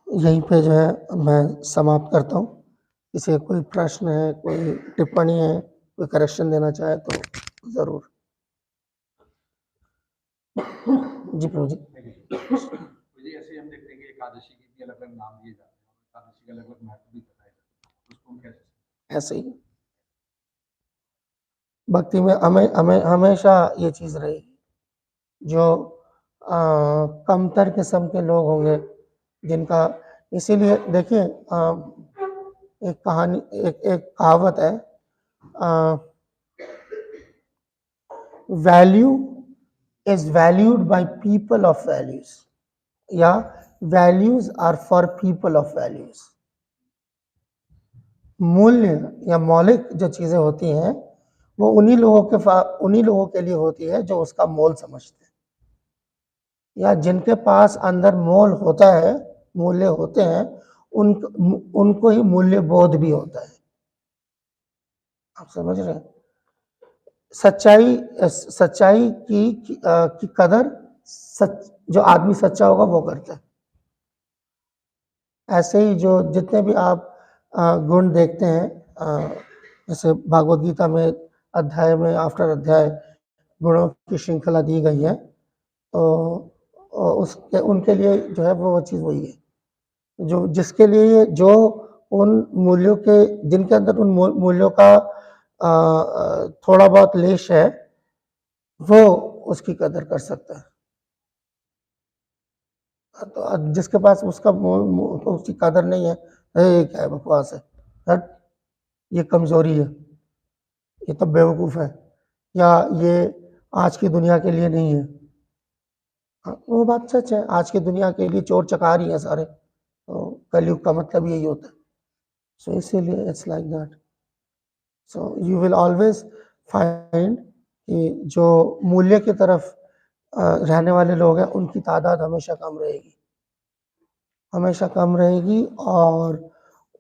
यहीं पे जो है मैं समाप्त करता हूँ। किसी का कोई प्रश्न है, कोई टिप्पणी है, कोई करेक्शन देना चाहे तो जरूर। जी प्रभु जी। जी ऐसे हम देखते हैं कि एकादशी के भी अलग अलग नाम दिए जाते हैं, एकादशी का अलग अलग महत्व भी बताया जाता है, उसको हम कैसे? ऐसे ही भक्ति में हमें हमेशा ये चीज रही, जो कमतर किस्म के लोग होंगे जिनका, इसीलिए देखिए एक कहानी, एक कहावत है, value is valued by people of values, या values are for people of values. मूल्य या मौलिक जो चीजें होती हैं वो उन्हीं लोगों के लिए होती है जो उसका मोल समझते हैं, या जिनके पास अंदर मोल होता है, मूल्य होते हैं, उनको ही मूल्य बोध भी होता है। आप समझ रहे हैं? सच्चाई की कदर जो आदमी सच्चा होगा वो करता है। ऐसे ही जो जितने भी आप गुण देखते हैं, जैसे भागवत गीता में अध्याय में आफ्टर अध्याय गुणों की श्रृंखला दी गई है, तो उसके उनके लिए जो है वो चीज़ वही है, जो जिसके लिए जो उन मूल्यों के, जिनके अंदर उन मूल्यों का थोड़ा बहुत लेश है, वो उसकी कदर कर सकता है। तो जिसके पास उसकी कदर नहीं है, ये क्या है, बकवास है, हट, ये कमजोरी है, ये तो बेवकूफ़ है, या ये आज की दुनिया के लिए नहीं है। हाँ, वो बात सच है, आज की दुनिया के लिए चोर चकार ही है सारे, तो कलयुग का मतलब यही होता है। सो इसीलिए it's like that. So you will always find कि जो मूल्य की तरफ रहने वाले लोग हैं उनकी तादाद हमेशा कम रहेगी, हमेशा कम रहेगी, और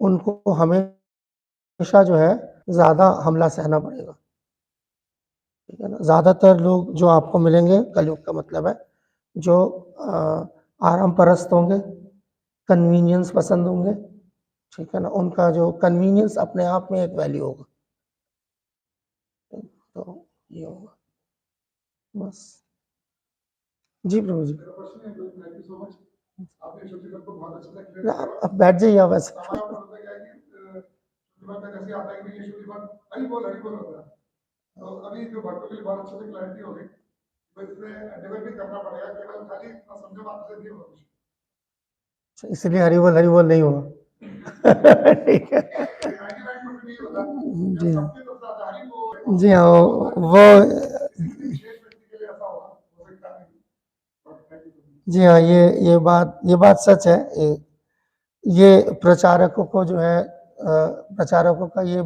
उनको हमेशा जो है ज़्यादा हमला सहना पड़ेगा, ठीक है ना। ज़्यादातर लोग जो आपको मिलेंगे, कलयुग का मतलब है, जो आराम परस्त होंगे, कन्वीनियंस पसंद होंगे, ठीक है ना, उनका जो कन्वीनियंस अपने आप में एक वैल्यू होगा। तो ये होगा बस। जी प्रभु जी, थैंक यू सो मच। आपने छोटी बात को बहुत अच्छे से क्लियर आप किया। आप बैठ जाइए आप ऐसे। हमारा होता क्या है कि छोटी बात में जैसे आता है कि ये छोटी बात हरी बोल होता है। तो अभी जो भक्तों के लिए बहुत अच्छे से क्लैरिटी हो गई, तो इसमें एंडेवर भी करना पड़ेगा, केवल खाली इतना समझो बात से नहीं होगा कुछ। इसलिए हरि बोल नहीं हुआ। ठीक है 99% नहीं होता। जी जब हाँ, सबकी तरफ से आता है, हरी बोल, जी हाँ, वो किसी विशेष व्यक्ति के लिए ऐसा होगा, हो सकता है। But thank you so much. जी हाँ, ये बात सच है। ये प्रचारकों को जो है, प्रचारकों का ये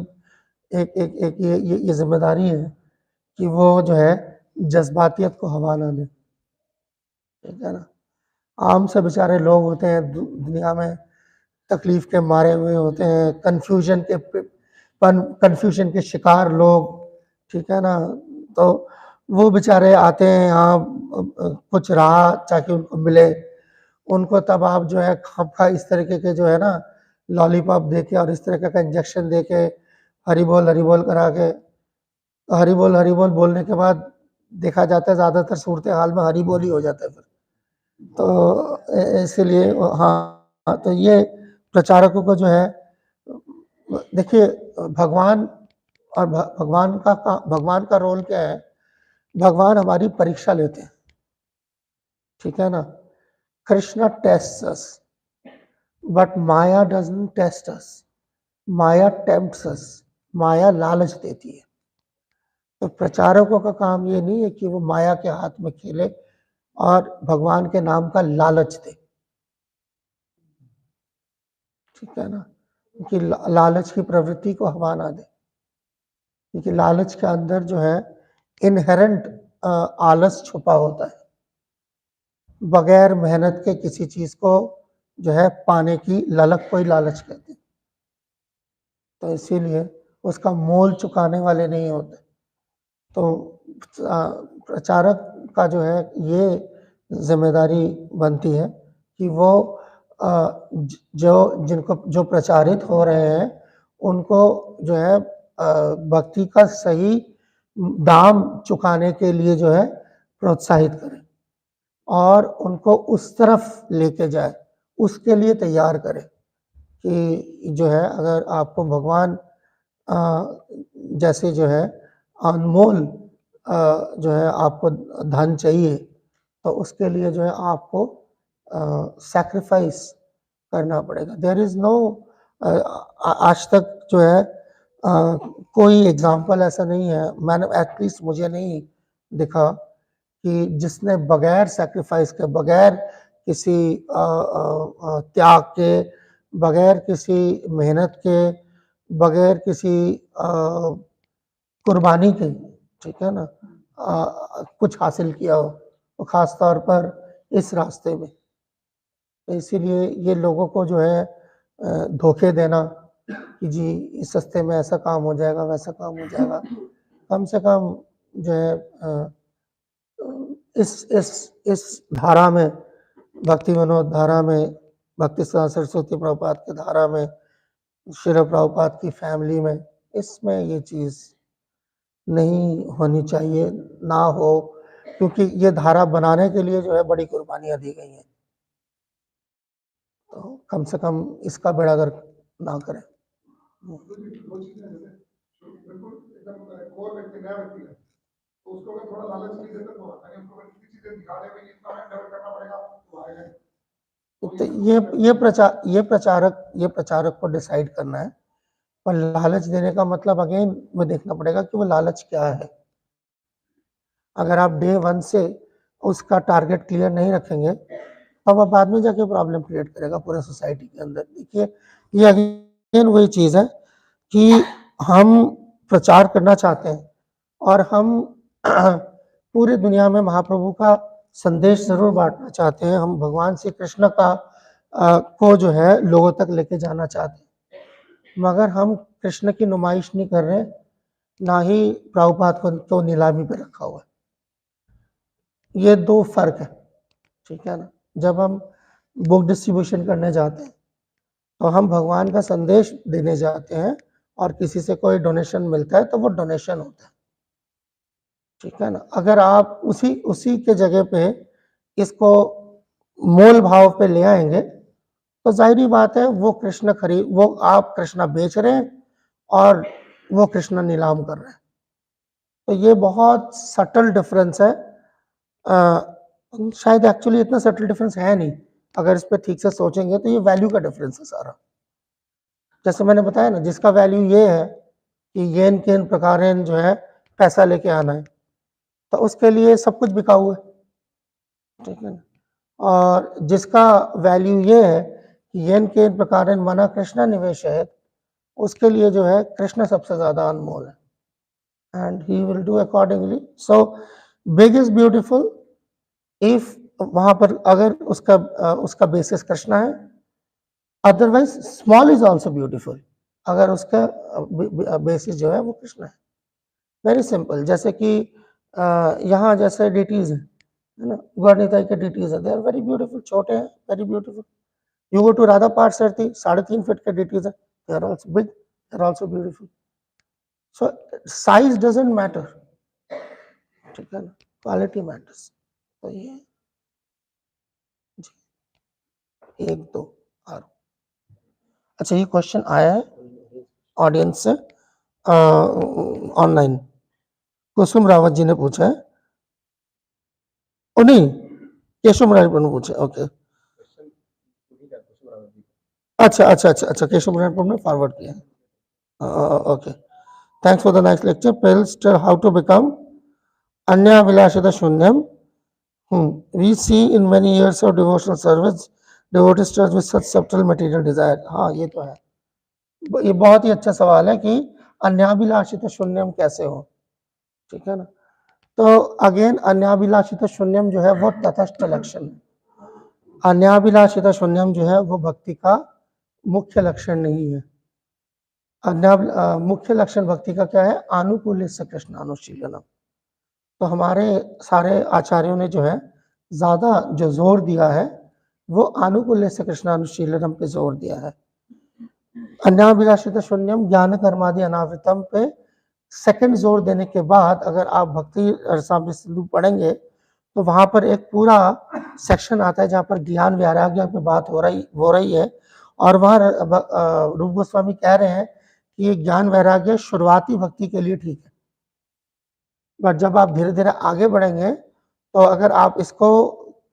एक ये जिम्मेदारी है कि वो जो है जज्बातियत को हवा ना दें, ठीक है ना। आम से बेचारे लोग होते हैं दुनिया में, तकलीफ के मारे हुए होते हैं, कन्फ्यूजन के शिकार लोग, ठीक है ना। तो वो बेचारे आते हैं यहाँ, कुछ राह ताकि उनको मिले, उनको तब आप जो है खामखा इस तरीके के जो है ना लॉलीपॉप दे के और इस तरीके का इंजेक्शन दे के हरी बोल करा के, हरी बोल बोलने के बाद देखा जाता है ज़्यादातर सूरत हाल में हरी बोल ही हो जाता है फिर। तो इसीलिए हाँ, तो ये प्रचारकों को जो है, देखिए भगवान और भगवान का रोल क्या है, भगवान हमारी परीक्षा लेते हैं, ठीक है ना। Krishna tests us, but Maya doesn't test us, Maya tempts us, Maya लालच देती है। तो प्रचारकों का काम ये नहीं है कि वो माया के हाथ में खेले और भगवान के नाम का लालच दे, ठीक है ना, कि लालच की प्रवृत्ति को हवा ना दे, क्योंकि लालच के अंदर जो है इनहेरेंट आलस छुपा होता है। बगैर मेहनत के किसी चीज को जो है पाने की ललक को ही लालच कहते हैं। तो इसीलिए उसका मोल चुकाने वाले नहीं होते। तो प्रचारक का जो है ये जिम्मेदारी बनती है कि वो जो प्रचारित हो रहे हैं उनको जो है भक्ति का सही दाम चुकाने के लिए जो है प्रोत्साहित करें और उनको उस तरफ लेके जाए, उसके लिए तैयार करें कि जो है अगर आपको भगवान जैसे जो है अनमोल जो है आपको धन चाहिए, तो उसके लिए जो है आपको सैक्रिफाइस करना पड़ेगा। देयर इज़ नो, आज तक जो है कोई एग्जाम्पल ऐसा नहीं है, मैंने एटलीस्ट मुझे नहीं दिखा कि जिसने बगैर सैक्रिफाइस के, बगैर किसी त्याग के, बगैर किसी मेहनत के, बगैर किसी कुर्बानी के, ठीक है ना, कुछ हासिल किया हो, तो ख़ास तौर पर इस रास्ते में। तो इसीलिए ये लोगों को जो है धोखे देना कि जी इस सस्ते में ऐसा काम हो जाएगा, वैसा काम हो जाएगा, कम से कम जो है इस धारा में, भक्ति विनोद धारा में, भक्ति सरस्वती प्रभुपाद की धारा में, श्रील प्रभुपाद की फैमिली में, इसमें ये चीज़ नहीं होनी चाहिए, ना हो, क्योंकि ये धारा बनाने के लिए जो है बड़ी कुर्बानियाँ दी गई हैं। तो कम से कम इसका बेड़ागर्क ना करें। दो चीजें हैं, जैसे बिल्कुल एकदम कोर व्यक्ति, नया व्यक्ति है, तो उसको अगर थोड़ा लालच नहीं देते तो आता नहीं, उसको अगर किसी चीजें दिखाने में इतना एंडेवर करना पड़ेगा तो आएगा। तो ये प्रचारक को डिसाइड करना है, पर लालच देने का मतलब अगेन वो देखना पड़ेगा कि वो लालच क्या है। अगर आप डे 1 से उसका टारगेट क्लियर नहीं रखेंगे तो वह बाद में जाके प्रॉब्लम क्रिएट करेगा पूरे सोसाइटी के अंदर। देखिए, ये अगेन वही चीज़ है कि हम प्रचार करना चाहते हैं और हम पूरी दुनिया में महाप्रभु का संदेश जरूर बांटना चाहते हैं। हम भगवान श्री कृष्ण का को जो है लोगों तक लेके जाना चाहते हैं, मगर हम कृष्ण की नुमाइश नहीं कर रहे, ना ही प्रभुपाद को तो नीलामी पे रखा हुआ है। ये दो फर्क है, ठीक है ना। जब हम बुक डिस्ट्रीब्यूशन करने जाते हैं तो हम भगवान का संदेश देने जाते हैं और किसी से कोई डोनेशन मिलता है तो वो डोनेशन होता है, ठीक है ना। अगर आप उसी के जगह पे इसको मोल भाव पे ले आएंगे तो जाहिर बात है वो आप कृष्णा बेच रहे हैं और वो कृष्णा नीलाम कर रहे हैं। तो ये बहुत सटल डिफरेंस है। शायद एक्चुअली इतना सटल डिफरेंस है नहीं, अगर इस पर ठीक से सोचेंगे तो ये वैल्यू का डिफरेंस है सारा। जैसे मैंने बताया ना, जिसका वैल्यू ये है कि येन केन प्रकारेण जो है पैसा लेके आना है, तो उसके लिए सब कुछ बिका हुआ है, ठीक है ना। और जिसका वैल्यू ये है कि येन केन प्रकारेण मना कृष्णा निवेश है, उसके लिए जो है कृष्ण सबसे ज्यादा अनमोल है, and he will do accordingly. So big is beautiful if वहां पर अगर उसका बेसिस कृष्णा है, otherwise small is also beautiful अगर उसका बेसिस जो है वो कृष्णा है। Very simple. जैसे कि यहाँ जैसे डिटीज है ना, गौरनीताई के डिटीज है, दे आर वेरी ब्यूटीफुल, छोटे हैं, very beautiful. You go to Radha Parthasarathi, 3.5 feet के डिटीज है, they are also big, they are also beautiful. So size doesn't matter, ठीक है ना, क्वालिटी मैटर्स। तो ये जी 1 2 और अच्छा, ये क्वेश्चन आया है ऑडियंस से ऑनलाइन, कुसुम रावत जी ने पूछा है। ओ नहीं, केशव रावत ने पूछा, ओके। अच्छा, केशव रावत ने फॉरवर्ड किया, okay. Thanks for the nice lecture. पेल्स how to become anyabhilashita shunyam. We see in many years of devotional service, devotees start with such subtle material desire. हाँ, ये तो है, ये बहुत ही अच्छा सवाल है कि अन्याभिलाषित शून्यम कैसे हो, ठीक है ना। तो अगेन अन्याभिलाषित शून्यम जो है वो तटस्थ लक्षण है। अन्याभिलाषित शून्यम जो है वो भक्ति का मुख्य लक्षण नहीं है। मुख्य लक्षण भक्ति का क्या है? आनुकूल्य से कृष्णानुशीलनम। तो हमारे सारे आचार्यों ने जो है ज्यादा जो जोर दिया है वो आनुकूल्य से कृष्णानुशीलनम पे जोर दिया है। अन्याभिलाषित शून्यम ज्ञान कर्मादि अनावृतम पे सेकंड जोर देने के बाद अगर आप भक्ति रसामृत सिंधु पढ़ेंगे तो वहां पर एक पूरा सेक्शन आता है जहाँ पर ज्ञान वैराग्य पे बात हो रही है, और वहाँ रूप गोस्वामी कह रहे हैं कि ये ज्ञान वैराग्य शुरुआती भक्ति के लिए ठीक है, बट जब आप धीरे धीरे आगे बढ़ेंगे तो अगर आप इसको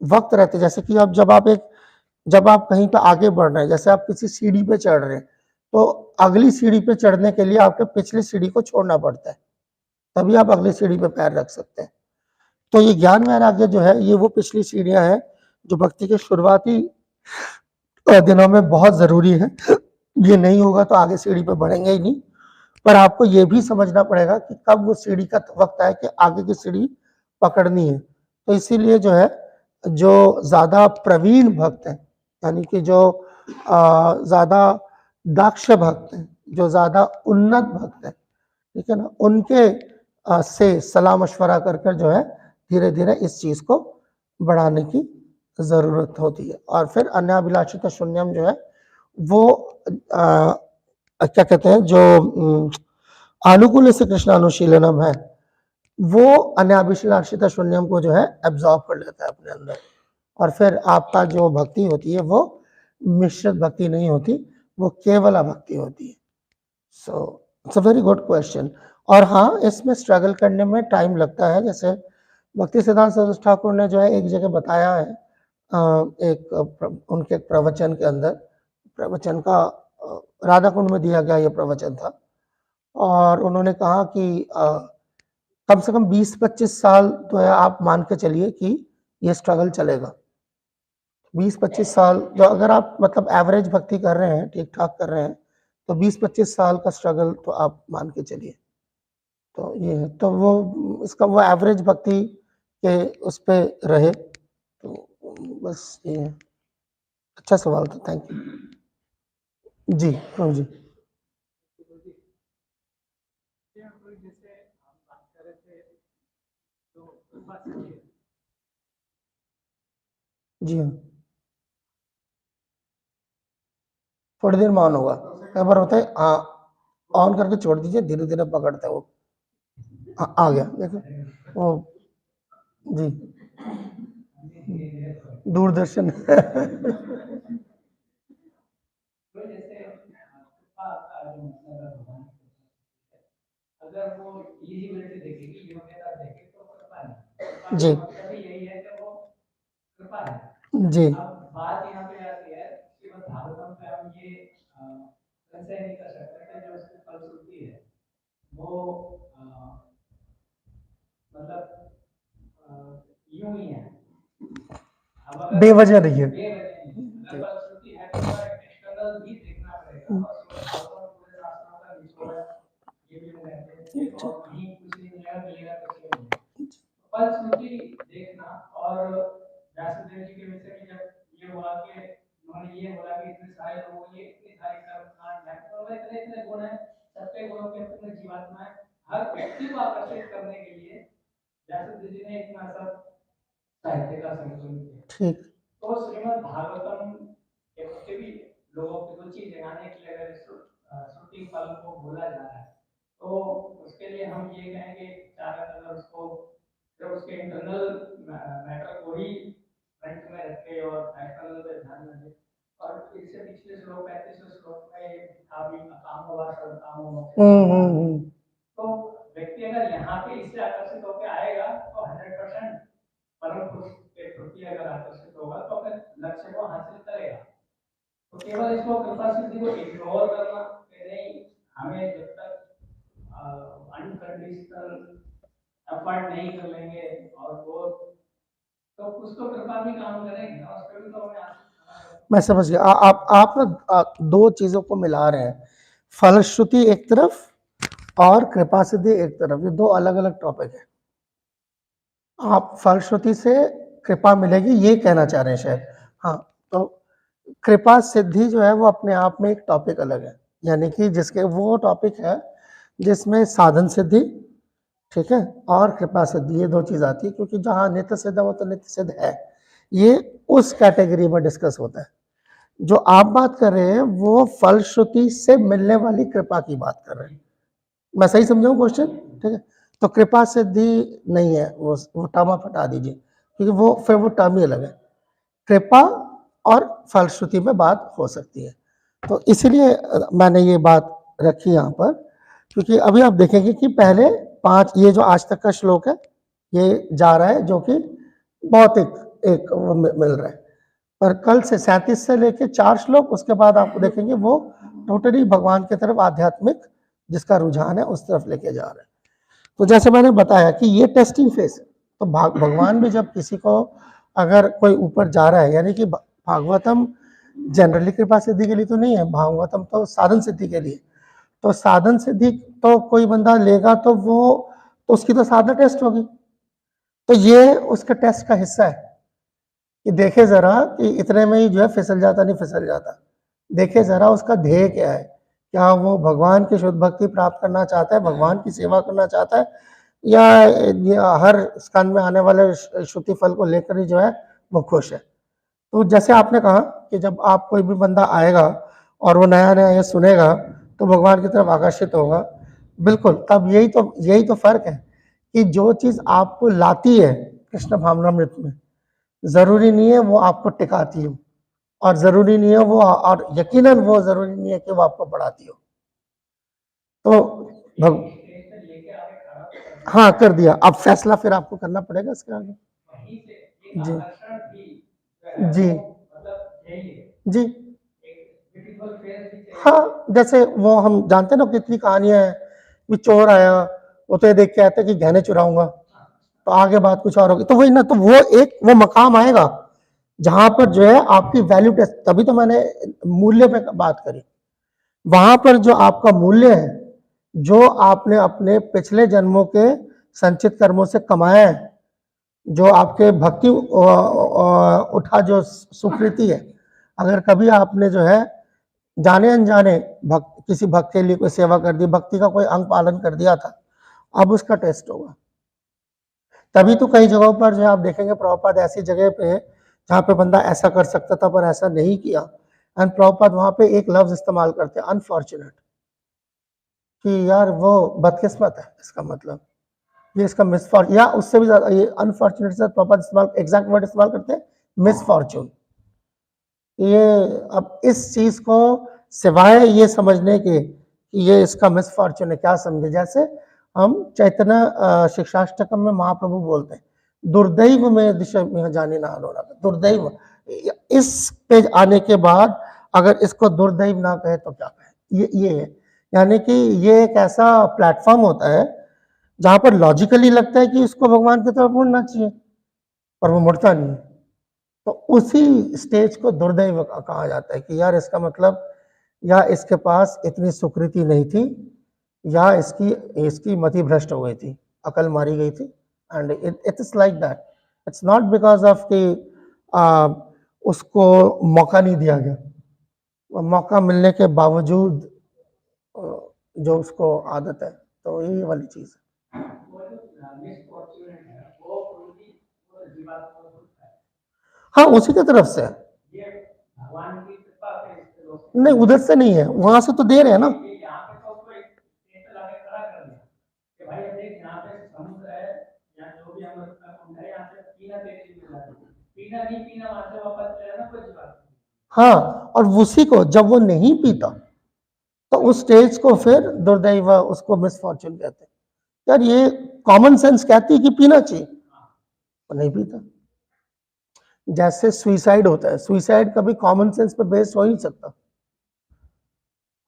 वक्त रहते, जैसे कि अब जब आप कहीं पे आगे बढ़ रहे हैं, जैसे आप किसी सीढ़ी पे चढ़ रहे हैं तो अगली सीढ़ी पे चढ़ने के लिए आपके पिछली सीढ़ी को छोड़ना पड़ता है, तभी आप अगली सीढ़ी पे पैर रख सकते हैं। तो ये ज्ञान वैराग्य जो है ये वो पिछली सीढ़ियां हैं जो भक्ति के शुरुआती दिनों में बहुत जरूरी है। ये नहीं होगा तो आगे सीढ़ी पे बढ़ेंगे ही नहीं। पर आपको ये भी समझना पड़ेगा कि कब वो सीढ़ी का वक्त आए कि आगे की सीढ़ी पकड़नी है। तो इसीलिए जो है जो ज्यादा प्रवीण भक्त हैं, यानी कि जो ज्यादा दक्ष भक्त हैं, जो ज्यादा उन्नत भक्त हैं, ठीक है ना, उनके से सलाह मशवरा कर जो है धीरे धीरे इस चीज को बढ़ाने की जरूरत होती है। और फिर अन्याभिलाषित शून्यम जो है वो क्या कहते हैं, जो आनुकूल्य से कृष्णानुशीलनम है वो अन्याभिलाषित शून्यम को जो है एब्जॉर्ब कर लेता है अपने अंदर, और फिर आपका जो भक्ति होती है वो मिश्रित भक्ति नहीं होती, वो केवल भक्ति होती है। So it's a very good question. और हाँ, इसमें स्ट्रगल करने में टाइम लगता है। जैसे भक्ति सिद्धांत सरस्वती ठाकुर ने जो है एक जगह बताया है, उनके प्रवचन के अंदर, प्रवचन का राधा कुंड में दिया गया ये प्रवचन था, और उन्होंने कहा कि कम से कम 20-25 साल तो है, आप मान के चलिए कि ये स्ट्रगल चलेगा। 20-25 साल जो अगर आप मतलब एवरेज भक्ति कर रहे हैं, ठीक ठाक कर रहे हैं, तो 20-25 साल का स्ट्रगल तो आप मान के चलिए। तो ये है, तो वो इसका वो एवरेज भक्ति के उस पे रहे, तो बस ये है। अच्छा सवाल था, थैंक यू जी। हाँ जी, जैसे हम बात कर रहे थे तो कृपा से जी हाँ, थोड़ी देर में ऑन होगा। कई बार होता है, हाँ ऑन करके छोड़ दीजिए, धीरे धीरे पकड़ता है वो। हाँ, आ गया देखो वो, जी दूरदर्शन तो जैसे कृपा का जो मतलब है भगवान की, अगर वो एलिजिबिलिटी देखेगी, योग्यता देखे तो कृपा नहीं। जी मतलब यही है कि वो कृपा है। जी अब बात यहाँ पे आती है श्रीमद् भागवतम पे हम ये संशय नहीं कर सकते कि जो उसकी फलश्रुति है वो मतलब यूं ही है। अब अगर बेवजह नहीं है। बेवजह नहीं है, अगर फलश्रुति है तो एक्सटर्नल भी देखना पड़ेगा। और श्रीमद् भागवतम पूरे शास्त्रों का निचोड़ है, ये भी कहते हैं, और कहीं कुछ नहीं मिलेगा, मिलेगा कुछ नहीं मिलेगा। फलश्रुति देखना। और व्यासदेव जी के विषय में जब ये हुआ कि उन्होंने ये बोला कि इतने सारे लोगों के इतनी सारी कर्मकांड है, तो इतने इतने गुण है, सबके गुणों के अपने जीवात्मा है, हर व्यक्ति को आकर्षित करने के लिए व्यासदेव जी ने इतना सब साहित्य का संकलन किया। ठीक, तो श्रीमद् भागवतम के प्रति भी लोगों की रुचि जगाने के लिए अगर श्रुति फल को बोला जा रहा है, तो उसके लिए हम ये कहेंगे चार अगर उसको जब उसके इंटरनल मैटर को ही फ्रंट में रखे और एक्सटर्नल पे ध्यान न दें। और इससे पिछले श्लोक 35वें श्लोक में था भी अकामो वा सर्वकामो। तो व्यक्ति अगर यहाँ पे इससे आकर्षित होकर आएगा तो 100% परम पुरुष के प्रति अगर आकर्षित होगा तो अपने लक्ष्य को हासिल करेगा। तो केवल इसको कृपा सिद्धि को इग्नोर करना कि नहीं, हमें जब तक अनकंडीशनल एफर्ट नहीं कर लेंगे और वो तो कुछ तो कृपा भी काम करेगी ना, उस पर भी तो हमें। मैं समझ गया। आप ना दो चीजों को मिला रहे हैं, फलश्रुति एक तरफ और कृपा सिद्धि एक तरफ, ये दो अलग अलग टॉपिक है। आप फलश्रुति से कृपा मिलेगी ये कहना चाह रहे हैं शायद। हाँ, तो कृपा सिद्धि जो है वो अपने आप में एक टॉपिक अलग है, यानी कि जिसके वो टॉपिक है जिसमें साधन सिद्धि, ठीक है, और कृपा सिद्धि, ये दो चीज आती है। क्योंकि जहाँ नित्य सिद्ध है वो तो नित्य सिद्ध है, ये उस कैटेगरी में डिस्कस होता है। जो आप बात कर रहे हैं वो फलश्रुति से मिलने वाली कृपा की बात कर रहे हैं। मैं सही समझाऊं क्वेश्चन? ठीक है, तो कृपा सिद्धि नहीं है, वो टर्म आप हटा दीजिए, क्योंकि वो फिर वो टर्म ही अलग है। कृपा और फलश्रुति में बात हो सकती है, तो इसलिए मैंने ये बात रखी यहाँ पर। क्योंकि अभी आप देखेंगे कि पहले 5 ये जो आज तक का श्लोक है ये जा रहा है, जो कि भौतिक एक वो मिल रहा है, पर कल से 37 से लेके 4 श्लोक उसके बाद आपको देखेंगे वो टोटली भगवान की तरफ आध्यात्मिक जिसका रुझान है उस तरफ लेके जा रहा है। तो जैसे मैंने बताया कि ये टेस्टिंग फेज, तो भगवान भी जब किसी को अगर कोई ऊपर जा रहा है, यानी कि भागवतम जनरली कृपा सिद्धि के लिए तो नहीं है, भागवतम तो साधन सिद्धि के लिए। तो साधन सिद्धि तो कोई बंदा लेगा तो वो तो उसकी तो साधना टेस्ट होगी, तो ये उसका टेस्ट का हिस्सा है कि देखे जरा कि इतने में ही जो है फिसल जाता नहीं फिसल जाता। देखे जरा उसका ध्येय क्या है, क्या वो भगवान की शुद्ध भक्ति प्राप्त करना चाहता है, भगवान की सेवा करना चाहता है, या हर स्कंद में आने वाले श्रुति फल को लेकर ही जो है वो खुश है। तो जैसे आपने कहा कि जब आप कोई भी बंदा आएगा और वो नया नया ये सुनेगा तो भगवान की तरफ आकर्षित होगा, बिल्कुल, तब यही तो फर्क है कि जो चीज आपको लाती है कृष्ण भावनामृत में, जरूरी नहीं है वो आपको टिकाती हो, और जरूरी नहीं है वो, और यकीनन वो जरूरी नहीं है कि वो आपको बढ़ाती हो। तो हाँ कर दिया, अब फैसला फिर आपको करना पड़ेगा इसके आगे। जी जी जी, हाँ, जैसे वो हम जानते हैं ना कितनी कहानियां हैं, भी चोर आया वो तो ये देख के आते हैं कि गहने चुराऊंगा, तो आगे बात कुछ और होगी। तो वही ना, तो वो मकाम आएगा जहां पर जो है आपकी वैल्यू टेस्ट, तभी तो मैंने मूल्य पे बात करी। वहां पर जो आपका मूल्य है, जो आपने अपने पिछले जन्मों के संचित कर्मों से कमाया है, जो आपके भक्ति उठा जो सुकृति है, अगर कभी आपने जो है जाने अनजाने किसी भक्त के लिए कोई सेवा कर दी, भक्ति का कोई अंग पालन कर दिया था, अब उसका टेस्ट होगा। तभी तो कई जगहों पर जो आप देखेंगे प्रभुपाद ऐसी जगह पे जहाँ पे बंदा ऐसा कर सकता था पर ऐसा नहीं किया, एंड प्रभुपाद वहां पे एक लफ्ज इस्तेमाल करते हैं, अनफॉर्चुनेट, कि यार वो बदकिस्मत है, इसका मतलब ये इसका मिसफॉर्चून, या उससे भी ज्यादा ये अनफॉर्चुनेट से प्रॉपर इस्तेमाल, एग्जैक्ट वर्ड इस्तेमाल करते हैं, मिसफॉर्चून। ये अब इस चीज को सिवाय ये समझने के कि ये इसका मिसफॉर्चून है, क्या समझे, जैसे हम चैतन्य शिक्षाष्टकम में महाप्रभु बोलते हैं, दुर्दैव में दिशा में जाने ना होना, दुर्दैव। इस पे आने के बाद अगर इसको दुर्दैव ना कहे तो क्या कहे, ये है। यानी कि ये एक ऐसा प्लेटफॉर्म होता है जहां पर लॉजिकली लगता है कि इसको भगवान की तरफ मुड़ना चाहिए, पर वो मुड़ता नहीं है। तो उसी स्टेज को दुर्दैव कहा जाता है कि यार इसका मतलब या इसके पास इतनी सुकृति नहीं थी, या इसकी मति भ्रष्ट हो गई थी, अकल मारी गई थी, and it is like that. It's not because of कि उसको मौका नहीं दिया गया, मौका मिलने के बावजूद जो उसको आदत है, तो यही वाली चीज है। वो जो मिसफॉर्चून है वो पूरी वो जीवात्मा को होता है, हाँ, उसी की तरफ से है। ये भगवान की कृपा से इसके लोग नहीं, उधर से नहीं है, वहां से तो दे रहे हैं ना। ये यहाँ पे तो कोई टेंट लगा के खड़ा कर दिया कि भाई अब देख यहाँ पे समुद्र है, यहाँ जो भी अमृत का कुंड है, यहाँ से पीना तेरे लिए मिला है, पीना नहीं पीना वहां से वापस ले आना, कोई बात नहीं। हाँ, और उसी को जब वो नहीं पीता तो उस स्टेज को फिर दुर्दैव, उसको मिसफॉर्चून कहते हैं। यार ये कॉमन सेंस कहती है कि पीना चाहिए, वो नहीं पीता। जैसे सुइसाइड होता है, सुइसाइड कभी कॉमन सेंस पे बेस्ड हो ही नहीं सकता।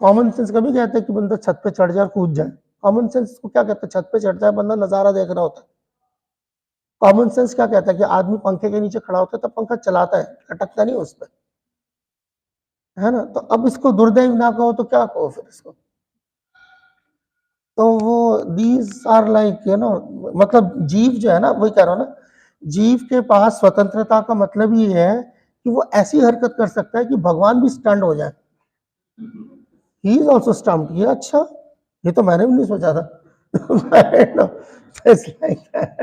कॉमन सेंस कभी कहता है कि बंदा छत पे चढ़ जाए और कूद जाए, कॉमन सेंस को क्या कहता है, छत पे चढ़ जाए बंदा नजारा देख रहा होता है। कॉमन सेंस क्या कहता है कि आदमी पंखे के नीचे खड़ा होता है तब पंखा चलाता है, अटकता नहीं उस पर, है ना। तो अब इसको दुर्दैव ना कहो तो क्या कहो फिर इसको। तो वो दीज आर लाइक मतलब जीव जो है ना, वही कह रहा हूं ना, जीव के पास स्वतंत्रता का मतलब ही है कि वो ऐसी हरकत कर सकता है कि भगवान भी स्टंड हो जाए। ही इज ऑल्सो स्टम्प्ड, ये अच्छा, ये तो मैंने भी नहीं सोचा था। It's like that.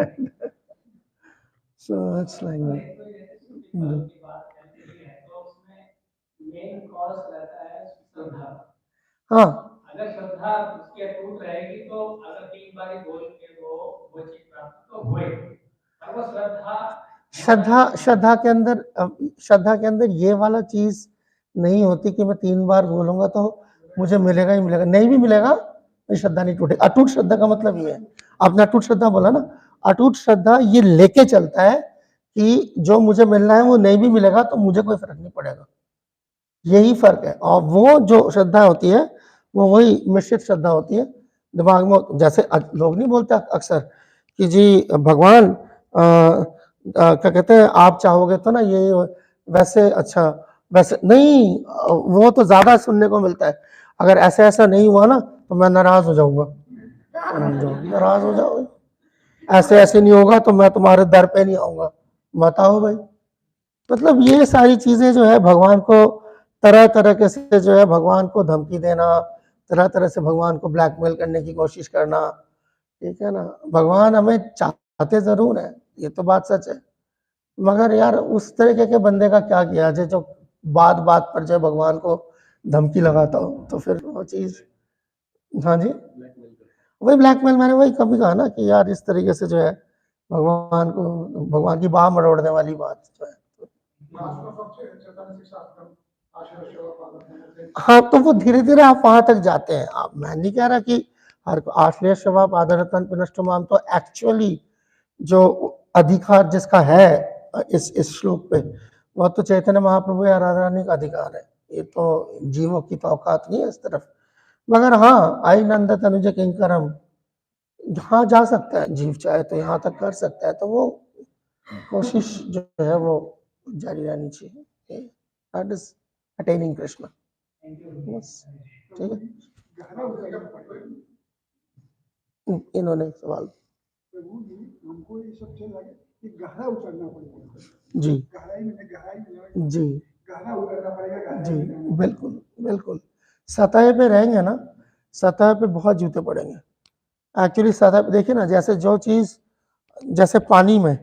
So it's like that. तो जैसे सूर्य की बात करते हैं तो उसमें मेन कॉज रहता है श्रद्धा। हाँ, अगर श्रद्धा उसकी अटूट रहेगी तो अगर 3 बार बोल के वो चीज प्राप्त तो होए, और वो श्रद्धा के अंदर ये वाला चीज नहीं होती कि मैं 3 बार बोलूंगा तो मुझे मिलेगा ही मिलेगा, नहीं भी मिलेगा मेरी श्रद्धा नहीं टूटेगी। अटूट श्रद्धा का मतलब ये है, आपने अटूट श्रद्धा बोला ना, अटूट श्रद्धा ये लेके चलता है कि जो मुझे मिलना है वो नहीं भी मिलेगा तो मुझे कोई फर्क नहीं पड़ेगा, यही फर्क है। और वो जो श्रद्धा होती है वो वही मिश्रित श्रद्धा होती है, दिमाग में जैसे लोग नहीं बोलते अक्सर कि जी भगवान क्या कहते हैं, आप चाहोगे तो ना ये वैसे, अच्छा वैसे नहीं, वो तो ज्यादा सुनने को मिलता है, अगर ऐसे ऐसा नहीं हुआ ना तो मैं नाराज हो जाऊंगा। नाराज हो जाओ, ऐसे ऐसे नहीं होगा तो मैं तुम्हारे दर पे नहीं आऊंगा, बताओ भाई। मतलब ये सारी चीजें जो है भगवान को तरह तरह के से जो है भगवान को धमकी देना, तरह तरह से भगवान को ब्लैकमेल करने की कोशिश करना, ठीक है ना। भगवान हमें चाहते जरूर है, ये तो बात सच है, मगर यार उस तरीके के बंदे का क्या किया जाए जो बात बात पर जो भगवान को धमकी लगाता हो, तो फिर वो चीज, हाँ जी, वही ब्लैकमेल, मैंने वही कभी कहा ना कि यार इस तरीके से जो है भगवान को, भगवान की बाह मरोड़ने वाली बात जो है। हाँ, तो वो धीरे धीरे आप वहां तक जाते हैं। आप, मैं नहीं कह रहा कि हर आश्रय शवा पादरतन पिनष्टमाम, तो एक्चुअली जो अधिकार जिसका है इस श्लोक पे, वह तो चैतन्य महाप्रभु आराधना का अधिकार है, ये तो जीवों की तो औकात नहीं है इस तरफ। मगर हाँ, आई नंद तनुज किंकरम, यहाँ जा सकता है जीव, चाहे तो यहाँ तक कर सकता है, तो वो कोशिश जो है वो जारी रहनी चाहिए। That is attaining Krishna. बस ठीक है। गहरा उतरना पड़ेगा। इन्होंने सवाल प्रभु जी, हमको ये सब चल रहा है कि गहरा उतरना पड़ेगा। जी गहराई में जी गहरा उतरना पड़ेगा, गहराई जी में। बिल्कुल बिल्कुल। सतह पे रहेंगे ना, सतह पे बहुत जूते पड़ेंगे। एक्चुअली सतह पे देखिए ना, जैसे जो चीज़, जैसे पानी में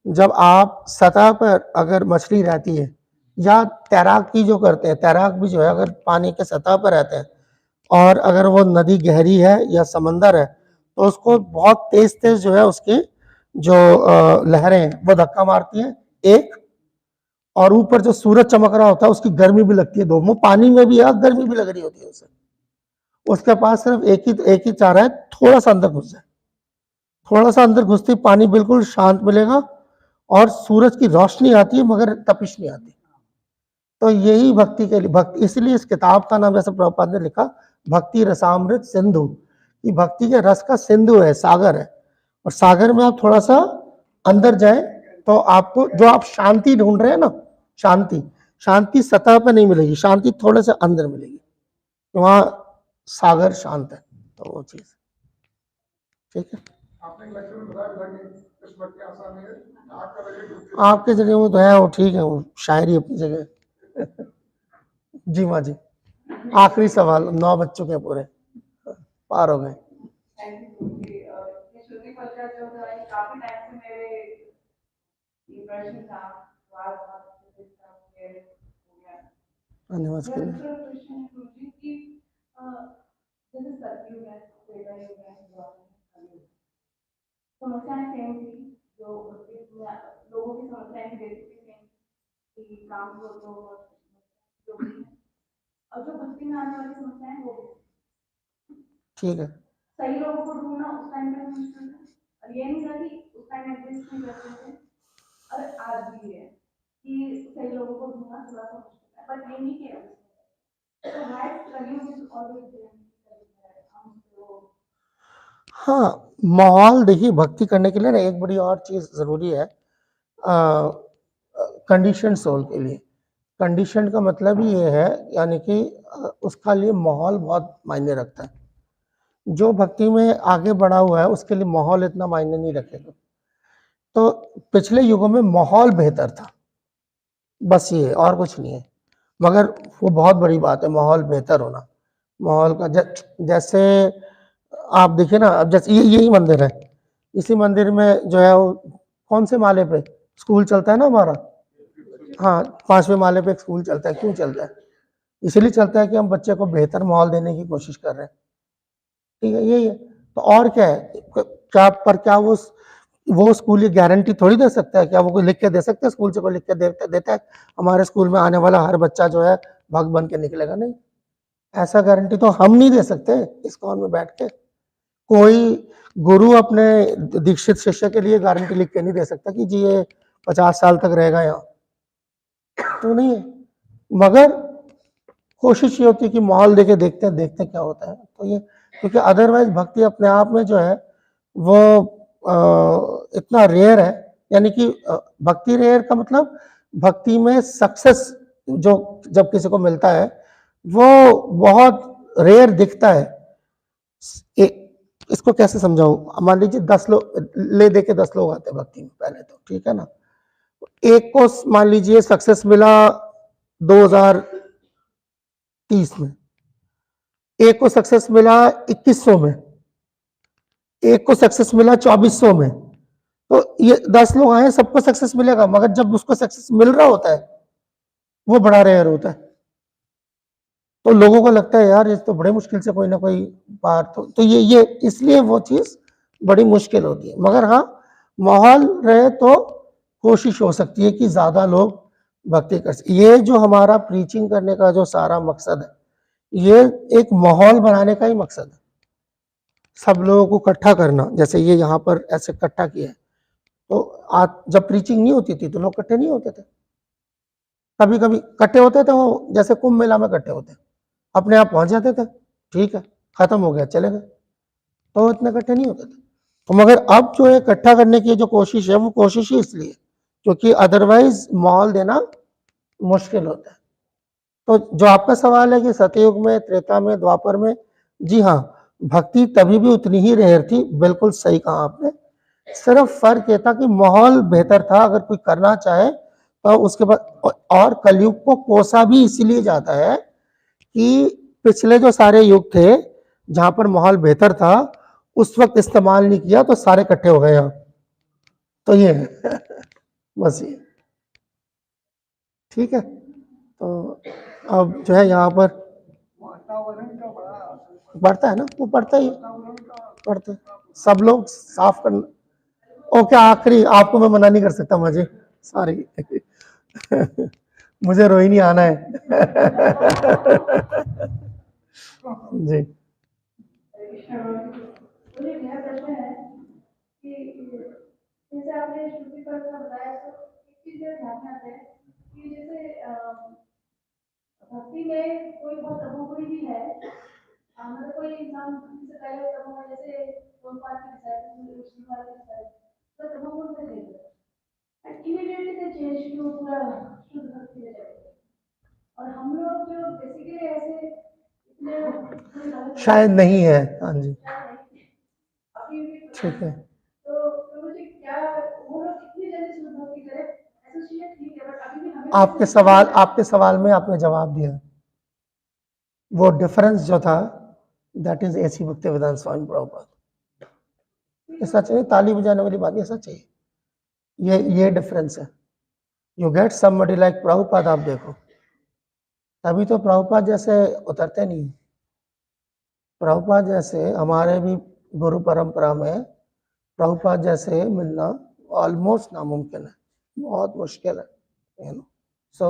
जब आप सतह पर अगर मछली रहती है, या तैराकी जो करते हैं, तैराक भी जो है अगर पानी के सतह पर रहते हैं और अगर वो नदी गहरी है या समंदर है, तो उसको बहुत तेज तेज जो है उसकी जो लहरें हैं वो धक्का मारती हैं एक, और ऊपर जो सूरज चमक रहा होता है उसकी गर्मी भी लगती है, दो। वो पानी में भी है, गर्मी भी लग रही होती है उसे। उसके पास सिर्फ एक ही चारा है, थोड़ा सा अंदर घुस जाए, थोड़ा सा अंदर घुसती पानी बिल्कुल शांत मिलेगा और सूरज की रोशनी आती है मगर तपिश नहीं आती। तो यही भक्ति के लिए, भक्ति, इसलिए इस किताब का नाम जैसे प्रभुपाद ने लिखा भक्ति रसामृत सिंधु, कि भक्ति के रस का सिंधु है, सागर है। और सागर में आप थोड़ा सा अंदर जाए तो आपको जो आप शांति ढूंढ रहे हैं ना, शांति, शांति सतह पे नहीं मिलेगी, शांति थोड़े से अंदर मिलेगी, वहां सागर शांत है। तो वो चीज ठीक है। आपने लेक्चर में बताया था कि कृष्ण भक्ति आसान है, आपका बजट आपके जगह वो तो है, वो ठीक है, वो शायरी अपनी जगह। जी माँ जी, आखिरी सवाल, 9 बच्चों के पूरे पार हो गए। श्रुति फल का जो है काफी टाइम से मेरे ये प्रश्न था, सवाल बहुत अच्छे से क्लियर हो गया। धन्यवाद के लिए। दूसरा प्रश्न है गुरुजी कि जैसे सतयुग है, त्रेता युग है, द्वापर कलयुग, समस्याएं सेम थी, जो लोगों की समस्याएं बेसिकली सेम कि काम हो तो जो भी है, और जो भक्ति में आने वाली समस्याएं वो भी ठीक है। सही लोगों को ढूंढना उस टाइम पे मुश्किल है, और ये नहीं था कि उस टाइम एग्जिस्ट नहीं करते थे, और आज भी है कि सही लोगों को ढूंढना थोड़ा सा मुश्किल है, बट ये नहीं किया तो high struggling is always there. हाँ, माहौल देखिए, भक्ति करने के लिए ना एक बड़ी और चीज जरूरी है, कंडीशन सोल के लिए। कंडीशन का मतलब ही ये है, यानी कि उसका लिए माहौल बहुत मायने रखता है। जो भक्ति में आगे बढ़ा हुआ है उसके लिए माहौल इतना मायने नहीं रखेगा। तो पिछले युगों में माहौल बेहतर था, बस ये, और कुछ नहीं है। मगर वो बहुत बड़ी बात है, माहौल बेहतर होना। माहौल का जैसे आप देखिए ना, अब जैसे यही मंदिर है, इसी मंदिर में जो है वो कौन से माले पे स्कूल चलता है ना हमारा, हाँ, 5वें माले पे एक स्कूल चलता है। क्यों चलता है? इसलिए चलता है कि हम बच्चे को बेहतर माहौल देने की कोशिश कर रहे हैं। ठीक है, यही है। तो और क्या है, क्या वो स्कूल ये गारंटी थोड़ी दे सकता है? क्या वो कोई लिख के दे सकता है? स्कूल से कोई लिख के देता है हमारे स्कूल में आने वाला हर बच्चा जो है भक्त बन के निकलेगा? नहीं, ऐसा गारंटी तो हम नहीं दे सकते इस कॉन में बैठ के। कोई गुरु अपने दीक्षित शिष्य के लिए गारंटी लिख के नहीं दे सकता कि जी ये 50 साल तक रहेगा यहाँ, तो नहीं है। मगर कोशिश ये होती है कि माहौल देके देखते क्या होता है। तो ये, क्योंकि अदरवाइज भक्ति अपने आप में जो है वो इतना रेयर है, यानी कि भक्ति रेयर का मतलब भक्ति में सक्सेस जो जब किसी को मिलता है वो बहुत रेयर दिखता है। इसको कैसे समझाऊं? मान लीजिए 10 लोग ले दे के 10 लोग आते हैं भक्ति में पहले, तो ठीक है ना, एक को मान लीजिए सक्सेस मिला 2030 में, एक को सक्सेस मिला 2100 में, एक को सक्सेस मिला 2400 में। तो ये 10 लोग आए, सबको सक्सेस मिलेगा, मगर जब उसको सक्सेस मिल रहा होता है वो बड़ा रेयर होता है। तो लोगों को लगता है यार ये तो बड़े मुश्किल से कोई ना कोई पार, तो ये इसलिए वो चीज बड़ी मुश्किल होती है। मगर हाँ, माहौल रहे तो कोशिश हो सकती है कि ज्यादा लोग भक्ति कर सके। ये जो हमारा प्रीचिंग करने का जो सारा मकसद है, ये एक माहौल बनाने का ही मकसद है, सब लोगों को इकट्ठा करना। जैसे ये यहाँ पर ऐसे इकट्ठा किया है, तो आज जब प्रीचिंग नहीं होती थी तो लोग इकट्ठे नहीं होते थे, कभी कभी इकट्ठे होते थे, वो जैसे कुंभ मेला में इकट्ठे होते, अपने आप पहुंच जाते थे, ठीक है, खत्म हो गया, चले गए। तो इतने इकट्ठे नहीं होते थे। तो मगर अब जो है इकट्ठा करने की जो कोशिश है वो कोशिश ही इसलिए क्योंकि अदरवाइज माहौल देना मुश्किल होता है। तो जो आपका सवाल है कि सतयुग में, त्रेता में, द्वापर में, जी हाँ, भक्ति तभी भी उतनी ही रेयर थी, बिल्कुल सही कहा आपने। सिर्फ फर्क ये था कि माहौल बेहतर था, अगर कोई करना चाहे तो उसके बाद। और कलयुग को कोसा भी इसीलिए जाता है कि पिछले जो सारे युग थे जहां पर माहौल बेहतर था उस वक्त इस्तेमाल नहीं किया तो सारे इकट्ठे हो गए यहाँ। तो ये है बस ये ठीक है। तो अब जो है यहाँ पर वातावरण का बड़ा असर बढ़ता है ना, वो बढ़ता ही वातावरण का बढ़ता है। सब लोग साफ करना। ओके, आखिरी आपको मैं मना नहीं कर सकता, मुझे सॉरी मुझे रोहिणी आना है जी। मुझे यह प्रश्न है कि जैसे आपने श्रुति पर बताया तो एक चीज ध्यान में आता है कि जैसे भक्ति में कोई बहुत तपोगुणी भी है, मतलब कोई इंसान भक्ति से पहले तपोगुण जैसे गोपाल की डिसाइपल श्रीवाल की डिसाइपल तो तपोगुण से थे and immediately they change to पूरा शुद्ध भक्ति में चले गए। और हम लोग जो बेसिकली ऐसे इतने शायद नहीं है, हाँ जी अभी भी ठीक है। तो मुझे क्या वो लोग कितनी जल्दी शुद्ध भक्ति करें एसोसिएट ठीक है बट अभी भी हमें आपके सवाल में आपने जवाब दिया। वो डिफरेंस जो था दैट इज एसी भक्तिवेदांत स्वामी प्रभुपाद। ऐसा चाहिए, ताली बजाने वाली बात नहीं, ऐसा चाहिए। ये डिफरेंस है। You get somebody like Prabhupada, आप देखो तभी तो प्रभुपाद जैसे उतरते नहीं। प्रभुपाद जैसे हमारे भी गुरु परंपरा में प्रभुपाद जैसे मिलना ऑलमोस्ट नामुमकिन है, बहुत मुश्किल है यू नो। सो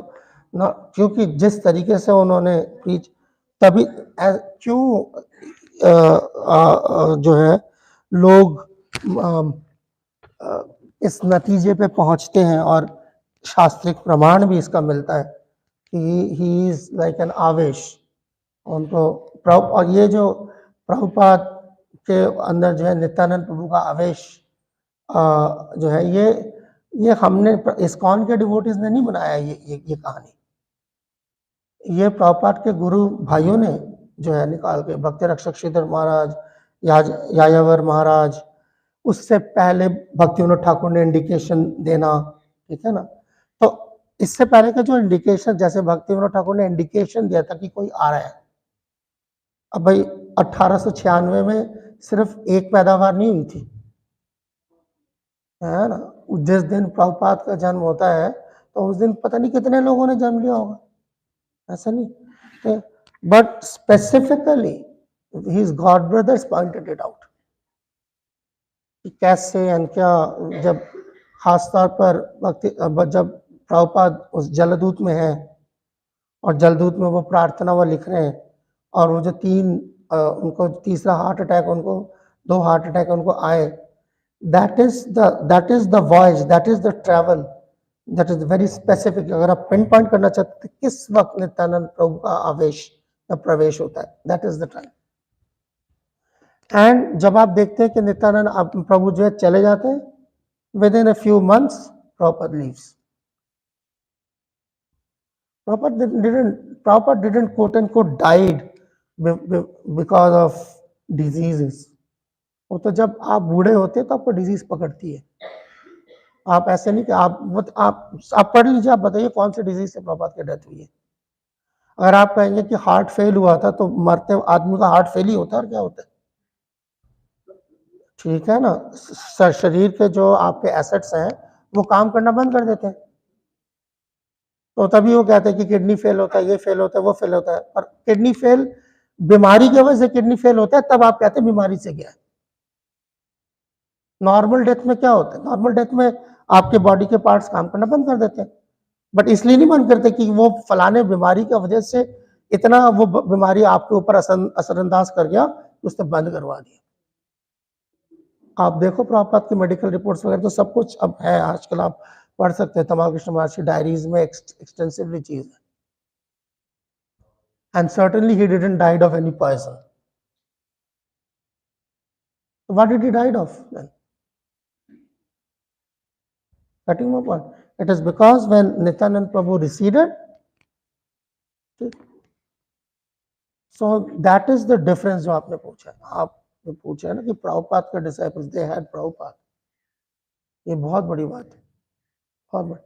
ना, क्योंकि जिस तरीके से उन्होंने प्रीच तभी क्यों जो है लोग इस नतीजे पे पहुंचते हैं और शास्त्रिक प्रमाण भी इसका मिलता है कि ही इज लाइक एन आवेश उनको और ये जो प्रभुपाद के अंदर जो है नित्यानंद प्रभु का आवेश जो है ये हमने इस्कॉन के डिवोटीज ने नहीं बनाया ये कहानी। ये प्रभुपाद के गुरु भाइयों ने जो है निकाल के, भक्ति रक्षक श्रीधर महाराज, यायावर महाराज, उससे पहले भक्ति विनोद ठाकुर ने इंडिकेशन देना, ठीक है ना। तो इससे पहले का जो इंडिकेशन, जैसे भक्ति विनोद ठाकुर ने इंडिकेशन दिया था कि कोई आ रहा है। अब भाई 1896 में सिर्फ एक पैदावार नहीं हुई थी, है ना। जिस दिन प्रभुपाद का जन्म होता है तो उस दिन पता नहीं कितने लोगों ने जन्म लिया होगा, ऐसा नहीं। But specifically his God brothers pointed it out कि कैसे एंड क्या। जब खास तौर पर जब प्रभुपाद उस जलदूत में है और जलदूत में वो प्रार्थना वो लिख रहे हैं और वो जो उनको तीसरा हार्ट अटैक, उनको 2 हार्ट अटैक उनको आए, that is the voyage, that is the travel, that is very specific. अगर आप पिन पॉइंट करना चाहते हैं किस वक्त नित्यानंद प्रभु का आवेश या प्रवेश होता है, that is the time. And जब आप देखते हैं कि नित्यानंद प्रभु जो है चले जाते हैं, with in a few months Prabhupada leaves. Prabhupada didn't quote unquote died because of diseases. वो तो जब आप बूढ़े होते हैं तो आपको डिजीज पकड़ती है। आप ऐसे नहीं कि आप पढ़ लीजिए, आप बताइए कौन सी डिजीज से प्रभुपाद की डेथ हुई है। अगर आप कहेंगे कि हार्ट फेल हुआ था तो मरते आदमी का हार्ट फेल ही होता है और क्या होता है, ठीक है ना। शरीर के जो आपके एसेट्स हैं वो काम करना बंद कर देते हैं, तो तभी वो कहते हैं कि किडनी फेल होता है, ये फेल होता है, वो फेल होता है। पर किडनी फेल बीमारी की वजह से किडनी फेल होता है, तब आप कहते हैं बीमारी से क्या है। नॉर्मल डेथ में क्या होता है, नॉर्मल डेथ में आपके बॉडी के पार्ट्स काम करना बंद कर देते हैं, बट इसलिए नहीं बंद करते कि वो फलाने बीमारी की वजह से इतना वो बीमारी आपके ऊपर असरअंदाज कर गया, उसने बंद करवा दिया। आप देखो प्रभुपाद की मेडिकल रिपोर्ट्स वगैरह तो सब कुछ अब है, आजकल आप पढ़ सकते हैं, तमाल कृष्ण महाराज की डायरीज में एक्सटेंसिवली चीज है। And certainly he didn't died of any poison. What did he died of then? Getting my point? It is because when Nityanand Prabhu receded, so that is the difference जो आपने पूछा है. आपने पूछा है ना कि प्रभुपाद के disciples they had प्रभुपाद. ये बहुत बड़ी बात है. बहुत बड़ी.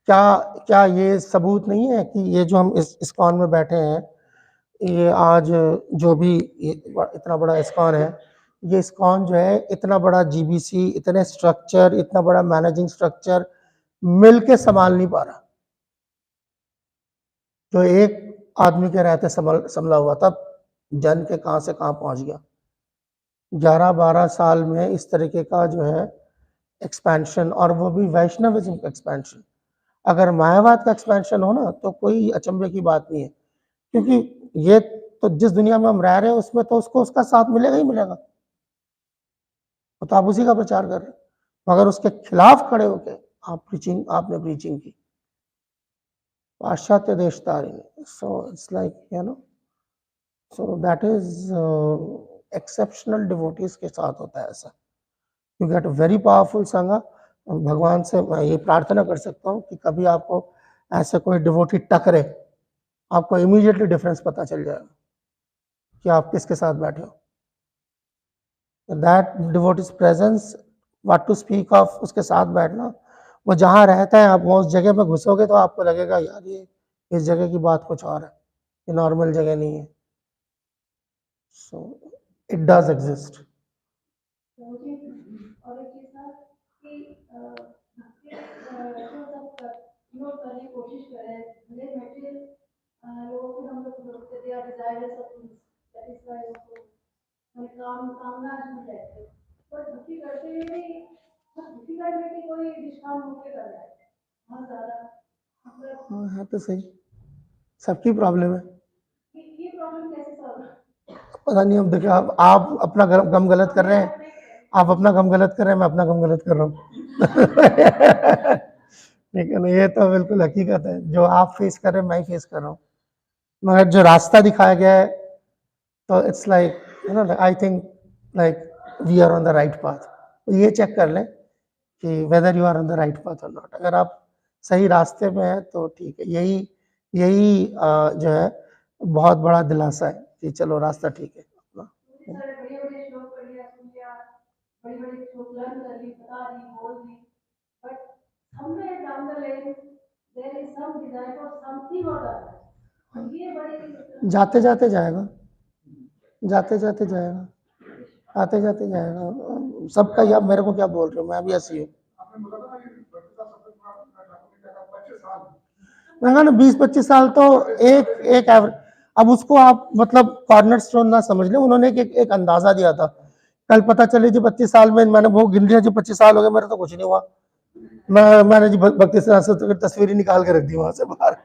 क्या ये सबूत नहीं है कि ये जो हम इस इस्कॉन में बैठे हैं, ये आज जो भी इतना बड़ा इस्कॉन है, ये इस्कॉन जो है इतना बड़ा जीबीसी, इतने स्ट्रक्चर, इतना बड़ा मैनेजिंग स्ट्रक्चर मिल के संभाल नहीं पा रहा. जो एक आदमी के रहते संभला हुआ था, जन के कहां से कहां पहुंच गया. 11-12 साल में इस तरीके का जो है एक्सपेंशन, और वो भी वैष्णविज्म का एक्सपेंशन. अगर मायावाद का एक्सपेंशन हो ना तो कोई अचंभे की बात नहीं है, क्योंकि ये तो जिस दुनिया में हम रह रहे हैं उसमें तो उसको उसका साथ मिलेगा ही मिलेगा. तो आप उसी का प्रचार कर रहे हैं, मगर उसके खिलाफ खड़े होके आपने प्रीचिंग की. पाश्चात्य देश Tarini. So it's like so that is exceptional devotees के साथ होता है ऐसा. You get a very powerful संघ. भगवान से मैं ये प्रार्थना कर सकता हूँ कि कभी आपको ऐसे कोई डिवोटी टकरे, आपको इमीडिएटली डिफरेंस पता चल जाएगा कि आप किसके साथ बैठे हो. That devotee's presence, what to speak of, उसके साथ बैठना, वो जहाँ रहता है आप वहाँ उस जगह में घुसोगे तो आपको लगेगा यार ये इस जगह की बात कुछ और है, ये नॉर्मल जगह नहीं है. So it does exist. मुझे और एक चीज था कि भक्ति जो सब लोग करने की कोशिश कर रहे हैं, भले मटेरियल लोगों को हम लोग they are desires of things, satisfy उनको कामना में रहते हैं, पर भक्ति करते हुए भी भक्ति करने के कोई निष्काम होके कर रहा है बहुत ज्यादा. मतलब हाँ है तो सही, सबकी प्रॉब्लम है. ये प्रॉब्लम कैसे सॉल्व? पता नहीं. अब देखिए आप अपना गम गलत कर रहे हैं, आप अपना गम गलत कर रहे हैं, मैं अपना गम गलत कर रहा हूँ. ठीक है ना, ये तो बिल्कुल हकीकत है. जो आप फेस कर रहे हैं मैं ही फेस कर रहा हूँ, मगर जो रास्ता दिखाया गया है तो it's like I think like we are on the right path. तो ये चेक कर लें कि whether you are on the right path और नॉट. अगर आप सही रास्ते पे हैं तो ठीक है. यही जो है बहुत बड़ा दिलासा है कि चलो रास्ता ठीक है. सारे बड़े श्लोक पढ़ लिया, सुन लिया, बड़ी श्लोक लर्न कर ली, बता दी, बोल दी, but somewhere down the lane there is some desire for something or the other. ये बड़ी जाते जाते जाएगा, जाते जाते जाएगा, आते जाते जाएगा. सबका या मेरे को क्या बोल रहे हो, मैं भी ऐसी हूँ. आपने बोला था ना कि भक्ति का सबसे बड़ा ठाकुर ने कहा 25 साल. मैं कहा ना 20-25 साल तो एक एवरेज. अब उसको आप मतलब कॉर्नर स्टोन ना समझ लें. उन्होंने एक अंदाजा दिया था. कल पता चले जी 25 साल में मैंने वो गिन लिया जी 25 साल हो गए, मेरा तो कुछ नहीं हुआ. मैंने जी भक्ति से तस्वीर ही निकाल के रख दी वहां से बाहर.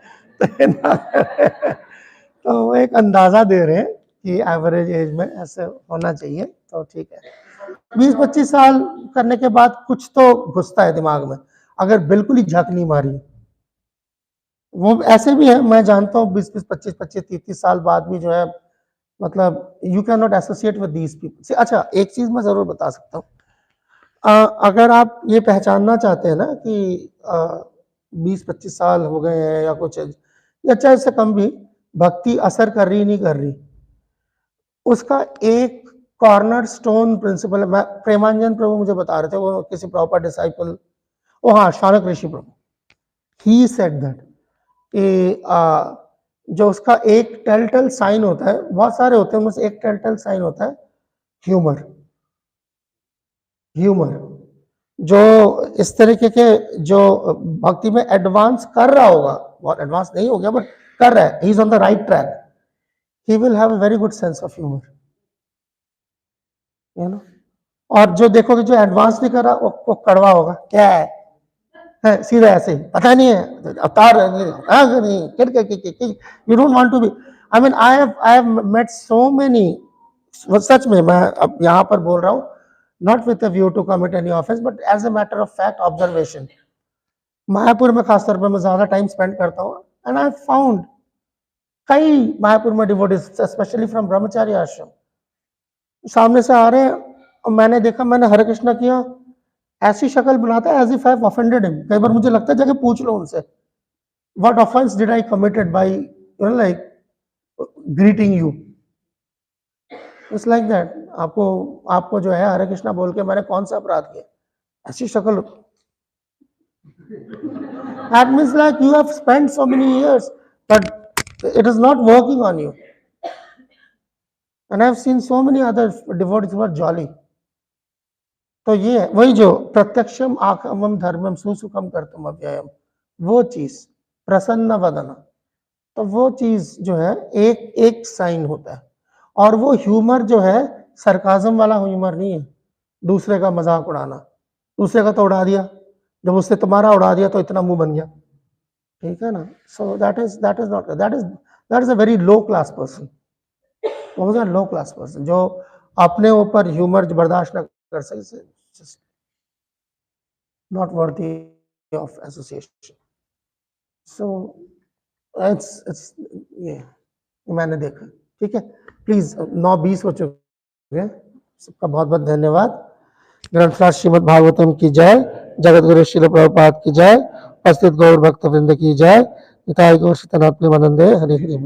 तो वो एक अंदाजा दे रहे हैं कि एवरेज एज में ऐसे होना चाहिए, तो ठीक है. 20-25 साल करने के बाद कुछ तो घुसता है दिमाग में, अगर बिल्कुल ही झक नहीं मारी. वो ऐसे भी है, मैं जानता हूँ 20-20, 25-25, 30 साल बाद भी जो है मतलब you can not associate with these people. अच्छा एक चीज मैं जरूर बता सकता हूँ, अगर आप ये पहचानना चाहते हैं ना कि 20-25 साल हो गए हैं या कुछ या चाहे इससे कम भी, भक्ति असर कर रही नहीं कर रही, उसका एक कॉर्नर स्टोन प्रिंसिपल है. प्रेमानंद प्रभु मुझे बता रहे थे, वो किसी प्रॉपर डिसाइपल, ओ हाँ शौनक ऋषि प्रभु, ही सेड दैट जो उसका एक टेलटेल साइन होता है, बहुत सारे होते हैं उनमें से एक टेलटेल साइन होता है ह्यूमर. जो इस तरीके के जो भक्ति में एडवांस कर रहा होगा, बहुत एडवांस नहीं हो गया बट कर रहा है, he is on the right track, he will have a very good sense of humour, you know. और जो देखोगे जो एडवांस नहीं कर रहा वो कड़वा होगा. क्या है सीधा ऐसे ही, पता नहीं है अवतार नहीं. You don't want to be. I mean I have met so many, सच में मैं अब यहाँ पर बोल रहा हूँ, not with a view to commit any offense, but as a matter of fact observation. Mayapur में खासतौर पर मैं ज्यादा टाइम स्पेंड करता हूँ, and I found कई मायापुर में डिवोटीज, स्पेशली फ्रॉम ब्रह्मचारी आश्रम, सामने से आ रहे हैं, और मैंने देखा, मैंने हरे कृष्णा किया, ऐसी शक्ल बनाता है as if I have offended him. कई बार मुझे लगता है जाके पूछ लो उनसे, what offense did I committed by you know like greeting you. It's like that. आपको जो है हरे कृष्णा बोल के मैंने कौन सा अपराध किया, ऐसी शक्ल। That means like you have spent so many years, but it is not working on you. And I have seen so many other devotees who are jolly. तो ये है वही जो प्रत्यक्षम आकमम धर्मम सुसुखम कर्तुम अव्ययम, वो चीज प्रसन्न वदना, तो वो चीज जो है एक साइन होता है। और वो ह्यूमर जो है सरकाजम वाला ह्यूमर नहीं है, दूसरे का मजाक उड़ाना। दूसरे का तो उड़ा दिया, जब उसने तुम्हारा उड़ा दिया तो इतना मुंह बन गया, ठीक है ना। So that is not, that is a very low class person. वो लो क्लास पर्सन जो अपने ऊपर ह्यूमर बर्दाश्त न कर सके, not worthy of association. So it's ये मैंने देखा, ठीक है। प्लीज 9:20 हो चुके हैं, सबका बहुत बहुत धन्यवाद। ग्रंथराज श्रीमद् भागवतम की जय, जगत गुरु श्रील प्रभुपाद की जय, उपस्थित गौर भक्त वृंद की जय, निताय गौर श्री तनात्म आनंदे हरि हरि।